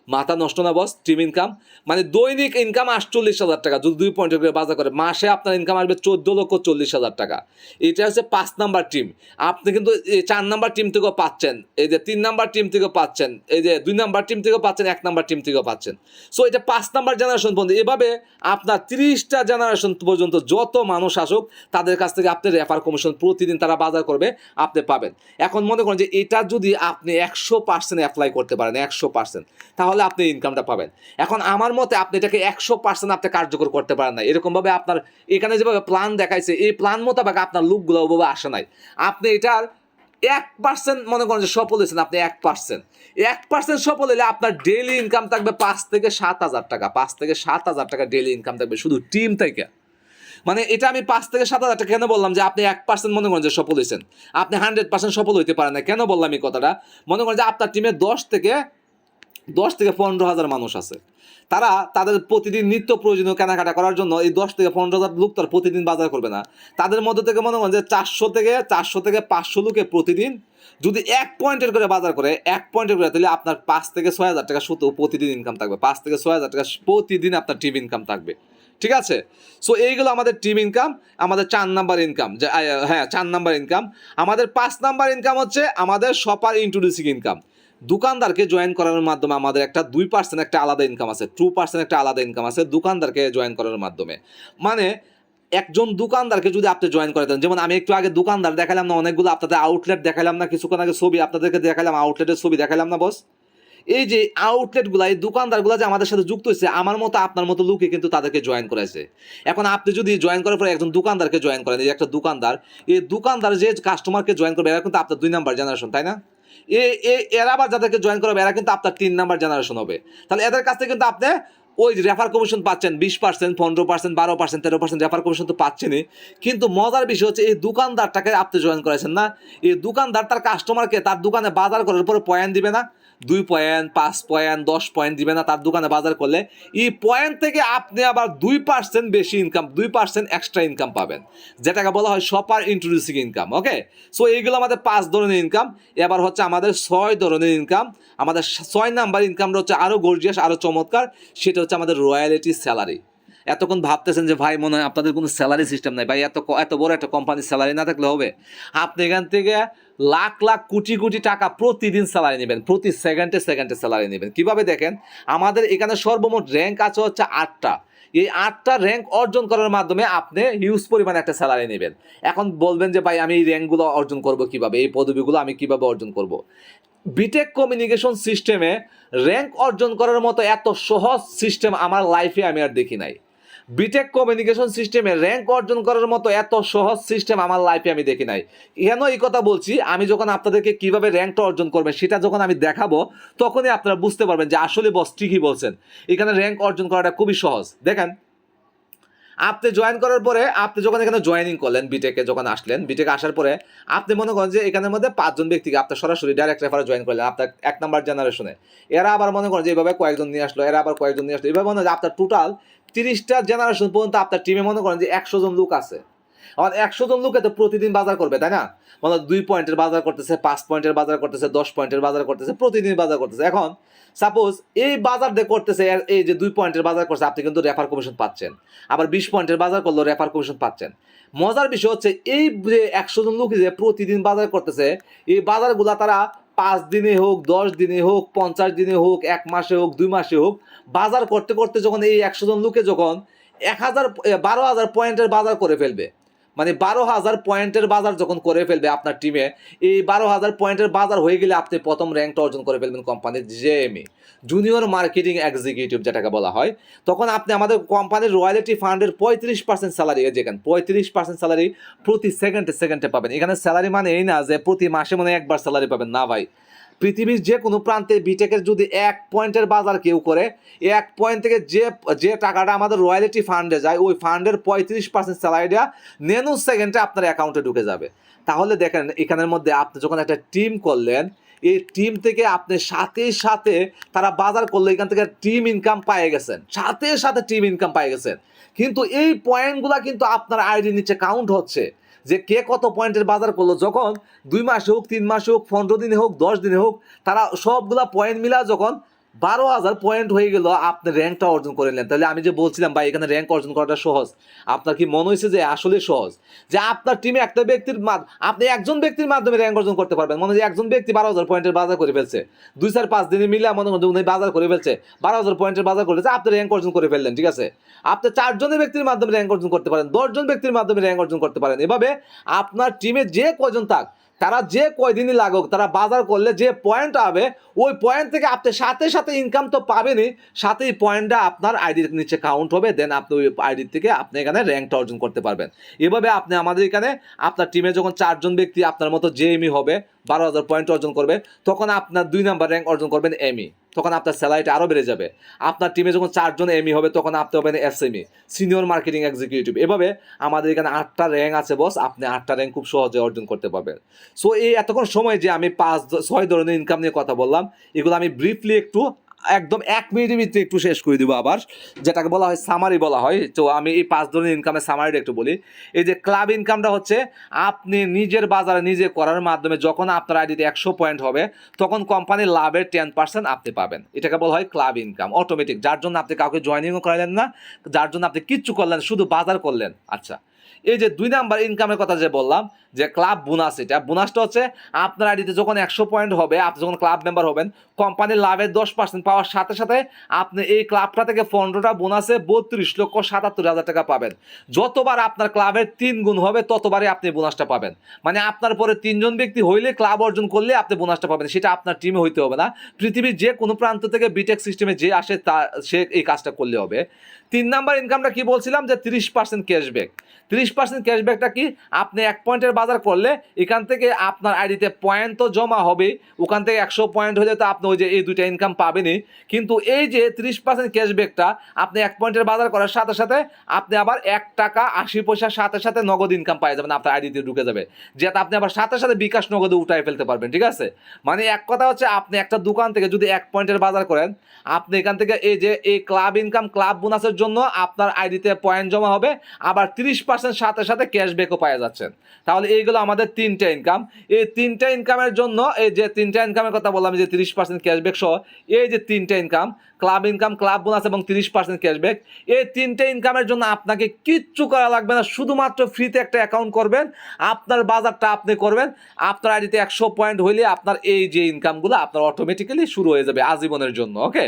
মাথা নষ্ট না বস? টিম ইনকাম মানে দৈনিক ইনকাম ৪৮,০০০ টাকা যদি ২ পয়েন্টের করে বাজার করে, মাসে আপনার ইনকাম আসবে ১৪,৪০,০০০ টাকা। এটা হচ্ছে ৫ নাম্বার টিম। আপনি কিন্তু এই ৪ নাম্বার টিম থেকেও পাচ্ছেন, এই যে ৩ নাম্বার টিম থেকেও পাচ্ছেন, এই যে ২ নাম্বার টিম থেকেও পাচ্ছেন, ১ নাম্বার টিম থেকেও পাচ্ছেন। সো এটা ৫ নাম্বার জেনারেশন পর্যন্ত। এভাবে আপনার ৩০টা জেনারেশন পর্যন্ত যত মানুষ আসুক, তাদের কাছ থেকে আপনি রেফার কমিশন প্রতিদিন তারা বাজার করবে, আপনি পাবেন। এখন মনে করেন যে এটা যদি আপনি ১০০% অ্যাপ্লাই করতে পারেন, ১০০%, তাহলে আপনি ইনকামটা পাবেন। এখন আমার মতে আপনি এটাকে ১০০% আপনি কার্যকর করতে পারেন না। এরকমভাবে আপনার এখানে যেভাবে প্ল্যান দেখাইছে, এই প্ল্যান মোতাবেক আপনার লোকগুলো ওভাবে আসে নাই। আপনি এটার ১% মনে করেন যে সফল হয়েছেন, আপনি ১% সফল হলে আপনার ডেইলি ইনকাম থাকবে ৫ থেকে ৭,০০০ টাকা। ৫ থেকে ৭,০০০ টাকা ডেইলি ইনকাম থাকবে শুধু টিম থেকে। মানে এটা আমি ৫ থেকে ৭,০০০ টাকা কেন বললাম যে আপনি ১% মনে করেন যে সফল হয়েছেন, আপনি 100% সফল হইতে পারেন না। কেন বললাম এই কথাটা? মনে করেন যে আপনার টিমে ১০ থেকে ১৫,০০০ মানুষ আছে। তারা তাদের প্রতিদিন নিত্য প্রয়োজনীয় কেনাকাটা করার জন্য এই ১০ থেকে ১৫,০০০ লোক তার প্রতিদিন বাজার করবে না। তাদের মধ্যে থেকে মনে করেন যে ৪০০ থেকে ৫০০ লোকে প্রতিদিন যদি ১ পয়েন্টের করে বাজার করে, ১ পয়েন্টের করে, তাহলে আপনার ৫ থেকে ৬,০০০ টাকা শুধু প্রতিদিন ইনকাম থাকবে। ৫ থেকে ৬,০০০ টাকা প্রতিদিন আপনার টিম ইনকাম থাকবে। ঠিক আছে? সো এইগুলো আমাদের টিম ইনকাম, আমাদের ৪ নাম্বার ইনকাম। হ্যাঁ, ৪ নাম্বার ইনকাম। আমাদের ৫ নাম্বার ইনকাম হচ্ছে আমাদের শপার ইন্ট্রোডিউসিং ইনকাম। দোকানদারকে জয়েন করানোর মাধ্যমে আমাদের একটা ২% একটা আলাদা ইনকাম আছে, 2% একটা আলাদা ইনকাম আছে দোকানদারকে জয়েন করানোর মাধ্যমে। মানে একজন দোকানদারকে যদি আপনি জয়েন করে দেন, যেমন আমি একটু আগে দোকানদার দেখালাম না, অনেকগুলো আপনাদের আউটলেট দেখালাম না, কিছুক্ষণ আগে ছবি আপনাদেরকে দেখালাম, আউটলেটের ছবি দেখালাম না বস? এই যে আউটলেটগুলো, এই দোকানদারগুলো যে আমাদের সাথে যুক্ত হয়েছে, আমার মতো আপনার মতো লোকে কিন্তু তাদেরকে জয়েন করেছে। এখন আপনি যদি জয়েন করার পরে একজন দোকানদারকে জয়েন করেন, এই একটা দোকানদার, এই দোকানদার যে কাস্টমারকে জয়েন করবে, এরা কিন্তু আপনার ২ নাম্বার জেনারেশন, তাই না? এরা আবার যাদেরকে জয়েন করবে, এরা কিন্তু আপনার ৩ নাম্বার জেনারেশন হবে। তাহলে এদের কাছ থেকে কিন্তু আপনি ওই রেফার কমিশন পাচ্ছেন 20%, 15%, 12%, 13% রেফার কমিশন তো পাচ্ছেনই। কিন্তু মজার বিষয় হচ্ছে এই দোকানদারটাকে আপনি জয়েন করেছেন না, এই দোকানদার তার কাস্টমারকে তার দোকানে বাজার করার পরে পয়েন্ট দিবে না, 2 পয়েন্ট, 5 পয়েন্ট, 10 পয়েন্ট দিবে না তার দোকানে বাজার করলে। এই পয়েন্ট থেকে আপনি আবার 2% বেশি ইনকাম, 2% এক্সট্রা ইনকাম পাবেন, যেটাকে বলা হয় শপার ইন্ট্রোডিউসিং ইনকাম। ওকে, সো এইগুলো আমাদের 5 ধরনের ইনকাম। এবার হচ্ছে আমাদের 6 ধরনের ইনকাম। আমাদের 6 নাম্বার ইনকামটা হচ্ছে আরও গর্জিয়াস, আরও চমৎকার। সেটা হচ্ছে আমাদের রয়্যালিটি স্যালারি। এতক্ষণ ভাবতেছেন যে ভাই মনে হয় আপনাদের কোনো স্যালারি সিস্টেম নাই। ভাই এত বড় একটা কোম্পানির স্যালারি না থাকলে হবে? আপনি এখান থেকে লাখ লাখ কোটি কোটি টাকা প্রতিদিন স্যালারি নেবেন, প্রতি সেকেন্ডে সেকেন্ডে স্যালারি নেবেন। কীভাবে দেখেন, আমাদের এখানে সর্বমোট র্যাঙ্ক আছে হচ্ছে 8টা। এই 8টা র্যাঙ্ক অর্জন করার মাধ্যমে আপনি হিউজ পরিমাণে একটা স্যালারি নেবেন। এখন বলবেন যে ভাই আমি এই র্যাঙ্কগুলো অর্জন করব কীভাবে, এই পদবিগুলো আমি কীভাবে অর্জন করব? বিটেক কমিউনিকেশন সিস্টেমে র্যাঙ্ক অর্জন করার মতো এত সহজ সিস্টেম আমার লাইফে আমি আর দেখি নাই। বিটেক কমিউনিকেশন সিস্টেমে র্যাঙ্ক অর্জন করার মতো এত সহজ সিস্টেম আমার লাইফে আমি দেখি নাই। কেন এই কথা বলছি, আমি যখন আপনাদেরকে কিভাবে র্যাঙ্কটা অর্জন করবেন সেটা যখন আমি দেখাবো, তখনই আপনারা বুঝতে পারবেন যে আসলে বস ঠিকই বলছেন, এখানে র্যাঙ্ক অর্জন করাটা খুবই সহজ। দেখেন, আপনি জয়েন করার পরে আপনি যখন এখানে জয়েনিং করলেন, বিটেকে যখন আসলেন, বিটেকে আসার পরে আপনি মনে করেন যে এখানের মধ্যে 5 জন ব্যক্তিকে আপনি সরাসরি ডাইরেক্ট রেফারে জয়েন করলেন আপনার 1 নাম্বার জেনারেশনে। এরা আবার মনে করেন যে এইভাবে কয়েকজন নিয়ে আসলো, এরা আবার কয়েকজন নিয়ে আসলো, এইভাবে মনে হয় যে আপনার টোটাল 30টা জেনারেশন পর্যন্ত আপনার টিমে মনে করেন যে 100 জন লোক আছে। আমার 100 জন লোকে তো প্রতিদিন বাজার করবে, তাই না? মানে 2 পয়েন্টের বাজার করতেছে, 5 পয়েন্টের বাজার করতেছে, 10 পয়েন্টের বাজার করতেছে, প্রতিদিন বাজার করতেছে। এখন সাপোজ এই বাজার দিয়ে করতেছে, এই যে 2 পয়েন্টের বাজার করছে, আপনি কিন্তু রেফার কমিশন পাচ্ছেন। আবার 20 পয়েন্টের বাজার করলেও রেফার কমিশন পাচ্ছেন। মজার বিষয় হচ্ছে এই যে 100 জন লোক যে প্রতিদিন বাজার করতেছে, এই বাজারগুলা তারা 5 দিনে হোক, 10 দিনে হোক, 50 দিনে হোক, 1 মাসে হোক, 2 মাসে হোক, বাজার করতে করতে যখন এই 100 জন লোকে যখন 12,000 পয়েন্টের বাজার করে ফেলবে, মানে 12,000 পয়েন্টের বাজার যখন করে ফেলবে আপনার টিমে, এই 12,000 পয়েন্টের বাজার হয়ে গেলে আপনি প্রথম র্যাঙ্কটা অর্জন করে ফেলবেন কোম্পানির জেএমই, জুনিয়র মার্কেটিং এক্সিকিউটিভ যেটাকে বলা হয়। তখন আপনি আমাদের কোম্পানির রয়্যালিটি ফান্ডের 35% স্যালারি, যেখানে 35% স্যালারি প্রতি সেকেন্ডে সেকেন্ডে পাবেন। এখানে স্যালারি মানে এই না যে প্রতি মাসে মনে একবার স্যালারি পাবেন, না ভাই। পৃথিবীর যে কোনো প্রান্তে বিটেকের যদি 1 পয়েন্টের বাজার কেউ করে, 1 পয়েন্ট থেকে যে টাকাটা আমাদের রয়্যালিটি ফান্ডে যায়, ওই ফান্ডের 35% স্যালারিটা ন্যানো সেকেন্ডে আপনার অ্যাকাউন্টে ঢুকে যাবে। তাহলে দেখেন, এখানের মধ্যে আপনি যখন একটা টিম করলেন, এই টিম থেকে আপনি সাথে সাথে তারা বাজার করলে এখান থেকে টিম ইনকাম পেয়ে গেছেন, সাথে সাথে টিম ইনকাম পেয়ে গেছেন। কিন্তু এই পয়েন্টগুলা কিন্তু আপনার আইডির নিচে কাউন্ট হচ্ছে, যে কে কত পয়েন্টের বাজার করলো। যখন 2 মাসে হোক, 3 মাসে হোক, 15 দিনে হোক, 10 দিনে হোক, তারা সবগুলা পয়েন্ট মিলা যখন 12,000 পয়েন্ট হয়ে গেল, আপনি র্যাঙ্কটা অর্জন করে নিলেন। তাহলে আমি যে বলছিলাম ভাই এখানে র্যাঙ্ক অর্জন করাটা সহজ, আপনার কি মনে হয়েছে যে আসলে সহজ? যে আপনার টিমে একটা ব্যক্তির আপনি একজন ব্যক্তির মাধ্যমে র্যাঙ্ক অর্জন করতে পারবেন। মনে হয় একজন ব্যক্তি 12,000 পয়েন্টের বাজার করে ফেলছে, 2-4-5 দিনে মিলে মনে হয় উনি বাজার করে ফেলছে, 12,000 পয়েন্টের বাজার করেছে, আপনি র্যাঙ্ক অর্জন করে ফেললেন। ঠিক আছে, আপনি 4 জনের ব্যক্তির মাধ্যমে র্যাঙ্ক অর্জন করতে পারেন, 10 জন ব্যক্তির মাধ্যমে র্যাঙ্ক অর্জন করতে পারেন। এভাবে আপনার টিমে যে কয়জন থাক, তারা যে কয়দিনই লাগুক, তারা বাজার করলে যে পয়েন্ট হবে, ওই পয়েন্ট থেকে আপনি সাথে সাথে ইনকাম তো পাবেনই, সাথে এই পয়েন্টটা আপনার আইডির নিচে কাউন্ট হবে। দেন আপনি ওই আইডির থেকে আপনি এখানে র্যাঙ্কটা অর্জন করতে পারবেন। এভাবে আপনি আমাদের এখানে আপনার টিমে যখন 4 জন ব্যক্তি আপনার মতো জেএমই হবে, 12,000 পয়েন্ট অর্জন করবে, তখন আপনার 2 নাম্বার র্যাঙ্ক অর্জন করবেন এমই, তখন আপনার স্যালারিটা আরও বেড়ে যাবে। আপনার টিমে যখন 4 জন এমই হবে, তখন আপনি হবেন এসএমই, সিনিয়র মার্কেটিং এক্সিকিউটিভ। এভাবে আমাদের এখানে 8টা র্যাঙ্ক আছে বস, আপনি 8টা র্যাঙ্ক খুব সহজে অর্জন করতে পারবেন। সো এই এতক্ষণ সময় যে আমি 5-6 ধরনের ইনকাম নিয়ে কথা বললাম, এগুলো আমি ব্রিফলি একটু একদম 1 মিনিটের ভিতরে একটু শেষ করে দিব আবার, যেটাকে বলা হয় সামারি বলা হয়। তো আমি এই 5 ধরনের ইনকামের সামারিটা একটু বলি। এই যে ক্লাব ইনকামটা হচ্ছে আপনি নিজের বাজারে নিজে করার মাধ্যমে যখন আপনার আইডিতে 100 পয়েন্ট হবে, তখন কোম্পানির লাভের 10% আপনি পাবেন। এটাকে বলা হয় ক্লাব ইনকাম, অটোমেটিক, যার জন্য আপনি কাউকে জয়েনিংও করালেন না, যার জন্য আপনি কিচ্ছু করলেন, শুধু বাজার করলেন। আচ্ছা, এই যে 2 নাম্বার ইনকামের কথা যে বললাম, যে ক্লাব বোনাস, এটা বোনাসটা হচ্ছে আপনার আইডিতে যখন 100 পয়েন্ট হবে, আপনি যখন ক্লাব মেম্বার হবেন, কোম্পানির লাভের 10% পাওয়ার সাথে সাথে আপনি এই ক্লাবটা থেকে 15টা বোনাসে 32,77,000 টাকা পাবেন। যতবার আপনার ক্লাবের 3 গুণ হবে, ততবারই আপনি বোনাসটা পাবেন। মানে আপনার পরে 3 জন ব্যক্তি হইলে, ক্লাব অর্জন করলে আপনি বোনাসটা পাবেন। সেটা আপনার টিমে হইতে হবে না, পৃথিবীর যে কোনো প্রান্ত থেকে বিটেক সিস্টেমে যে আসে সে এই কাজটা করলে হবে। 3 নাম্বার ইনকামটা কি বলছিলাম, যে 30% ক্যাশব্যাক। 30% ক্যাশব্যাকটা কি, আপনি 1 পয়েন্টের বাজার করলে এখান থেকে আপনার আইডিতে পয়েন্ট তো জমা হবে, ওখান থেকে 100 পয়েন্ট হলে তো আপনি ওই যে এই দুইটা ইনকাম পাবেনই, কিন্তু এই যে 30% ক্যাশব্যাকটা আপনি 1 পয়েন্টের বাজার করার সাথে সাথে আপনি আবার 1 টাকা 80 পয়সার সাথে সাথে নগদ ইনকাম পাই যাবেন, আপনার আইডিতে ঢুকে যাবে, যেটা আপনি আবার সাথে সাথে বিকাশ নগদে উঠাই ফেলতে পারবেন। ঠিক আছে, মানে এক কথা হচ্ছে আপনি একটা দোকান থেকে যদি 1 পয়েন্টের বাজার করেন, আপনি এখান থেকে এই যে এই ক্লাব ইনকাম ক্লাব বোনাসের জন্য আপনার আইডিতে পয়েন্ট জমা হবে, আবার 30% সাথে সাথে ক্যাশব্যাকও পাওয়া যাচ্ছেন। তাহলে এইগুলো আমাদের 3টা ইনকাম। এই 3টা ইনকামের জন্য, এই যে 3টা ইনকামের কথা বললাম, যে 30% ক্যাশব্যাক সহ এই যে 3টা income, club income club bonus এবং 30% ক্যাশব্যাক, এই 3টা ইনকামের জন্য আপনাকে কিচ্ছু করা লাগবে না, শুধুমাত্র ফ্রিতে একটা অ্যাকাউন্ট করবেন, আপনার বাজারটা আপনি করবেন, আপনার আইডিতে 100 পয়েন্ট হইলে আপনার এই যে ইনকামগুলো আপনার অটোমেটিক্যালি শুরু হয়ে যাবে আজীবনের জন্য। ওকে,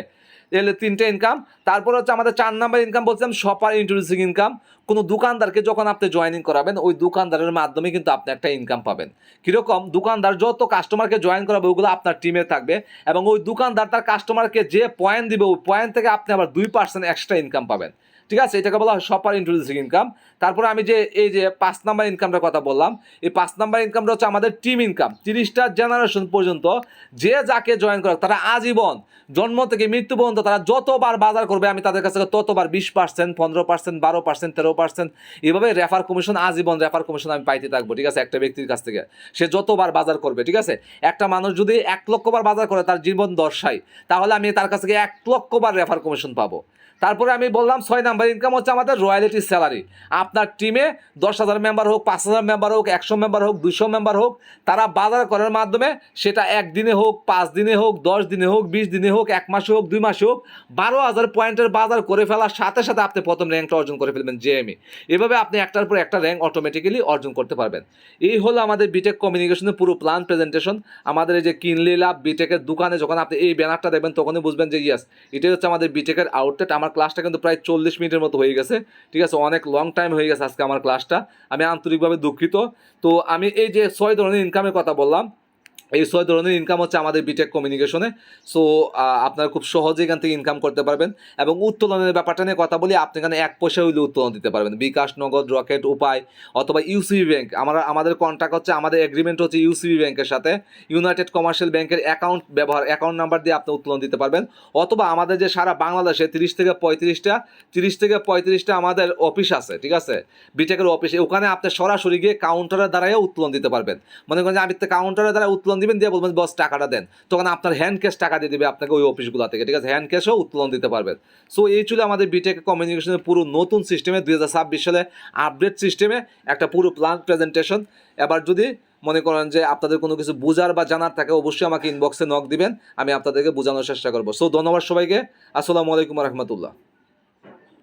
এলে 3টে ইনকাম। তারপর হচ্ছে আমাদের 4 নাম্বার ইনকাম বলছিলাম শপার ইন্ট্রোডিউসিং ইনকাম। কোনো দোকানদারকে যখন আপনি জয়েনিং করাবেন, ওই দোকানদারের মাধ্যমে কিন্তু আপনি একটা ইনকাম পাবেন। কীরকম, দোকানদার যত কাস্টমারকে জয়েন করাবে ওগুলো আপনার টিমে থাকবে, এবং ওই দোকানদার তার কাস্টমারকে যে পয়েন্ট দিবে ওই পয়েন্ট থেকে আপনি আবার 2% এক্সট্রা ইনকাম পাবেন। ঠিক আছে, এটাকে বলা হয় শপার ইন্ট্রোডিউসিং ইনকাম। তারপরে আমি যে এই যে 5 নাম্বার ইনকামটার কথা বললাম, এই 5 নাম্বার ইনকামটা হচ্ছে আমাদের টিম ইনকাম। 30টা জেনারেশন পর্যন্ত যে যাকে জয়েন করে তারা আজীবন জন্ম থেকে মৃত্যু পর্যন্ত তারা যতবার বাজার করবে আমি তাদের কাছ থেকে ততবার 20%, 15%, 12%, 13%, এভাবে রেফার কমিশন, আজীবন রেফার কমিশন আমি পাইতে থাকবো। ঠিক আছে, একটা ব্যক্তির কাছ থেকে সে যতবার বাজার করবে। ঠিক আছে, একটা মানুষ যদি 1 লক্ষবার বাজার করে তার জীবন দশায়, তাহলে আমি তার কাছ থেকে 1 লক্ষবার রেফার কমিশন পাবো। তারপরে আমি বললাম 6 নাম্বার ইনকাম হচ্ছে আমাদের রয়্যালিটি স্যালারি। আপনার টিমে 10,000 মেম্বার হোক, 5,000 মেম্বার হোক, 100 মেম্বার হোক, 200 মেম্বার হোক, তারা বাজার করার মাধ্যমে সেটা 1 দিনে হোক, 5 দিনে হোক, 10 দিনে হোক, 20 দিনে হোক, 1 মাসে হোক, 2 মাসে হোক, 12,000 পয়েন্টের বাজার করে ফেলার সাথে সাথে আপনি প্রথম র্যাঙ্কটা অর্জন করে ফেলবেন জেএমই। এভাবে আপনি একটার পর একটা র্যাঙ্ক অটোমেটিক্যালি অর্জন করতে পারবেন। এই হলো আমাদের বিটেক কমিউনিকেশনের পুরো প্ল্যান প্রেজেন্টেশন। আমাদের এই যে কিনলি লাভ বিটেকের দোকানে যখন আপনি এই ব্যানারটা দেখবেন তখনই বুঝবেন যে ইয়েস, এটাই হচ্ছে আমাদের বিটেকের আউটলেট। আমার ক্লাসটা কিন্তু প্রায় 40 মিনিটের মতো হয়ে গেছে। ঠিক আছে, অনেক লং টাইম হয়ে গেছে আজকে আমার ক্লাসটা, আমি আন্তরিকভাবে দুঃখিত। তো আমি এই যে 6 ধরনের ইনকামের কথা বললাম, এই 6 ধরনের ইনকাম হচ্ছে আমাদের বিটেক কমিউনিকেশনে। সো আপনারা খুব সহজে এখান থেকে ইনকাম করতে পারবেন। এবং উত্তোলনের ব্যাপারটা নিয়ে কথা বলি, আপনি এখানে 1 পয়সা হইলে উত্তোলন দিতে পারবেন, বিকাশ, নগদ, রকেট, উপায় অথবা ইউসিবি ব্যাংক। আমাদের কন্ট্রাক্ট হচ্ছে, আমাদের এগ্রিমেন্ট হচ্ছে ইউসিবি ব্যাংকের সাথে, ইউনাইটেড কমার্শিয়াল ব্যাংকের অ্যাকাউন্ট নাম্বার দিয়ে আপনি উত্তোলন দিতে পারবেন। অথবা আমাদের যে সারা বাংলাদেশে 30 থেকে 35টা আমাদের অফিস আছে। ঠিক আছে, বিটেকের অফিসে, ওখানে আপনি সরাসরি গিয়ে কাউন্টারের দ্বারাইও উত্তোলন দিতে পারবেন। মনে করেন যে আমি কাউন্টারের দ্বারা উত্তোলন দিবেন, দিয়ে বলবেন বস টাকাটা দেন, তখন আপনার হ্যান্ড ক্যাশ টাকা দিয়ে দেবে আপনাকে ওই অফিসগুলো থেকে। ঠিক আছে, হ্যান্ড ক্যাশও উত্তোলন দিতে পারবেন। সো এই ছিল আমাদের বিটেক কমিউনিকেশনের পুরো নতুন সিস্টেমে 2026 সালে আপডেট সিস্টেমে একটা পুরো প্ল্যান প্রেজেন্টেশন। এবার যদি মনে করেন যে আপনাদের কোনো কিছু বোঝার বা জানার থাকে অবশ্যই আমাকে ইনবক্সে নক দিবেন, আমি আপনাদেরকে বোঝানোর চেষ্টা করবো। সো ধন্যবাদ সবাইকে, আসসালামু আলাইকুম রহমতুল্লাহ।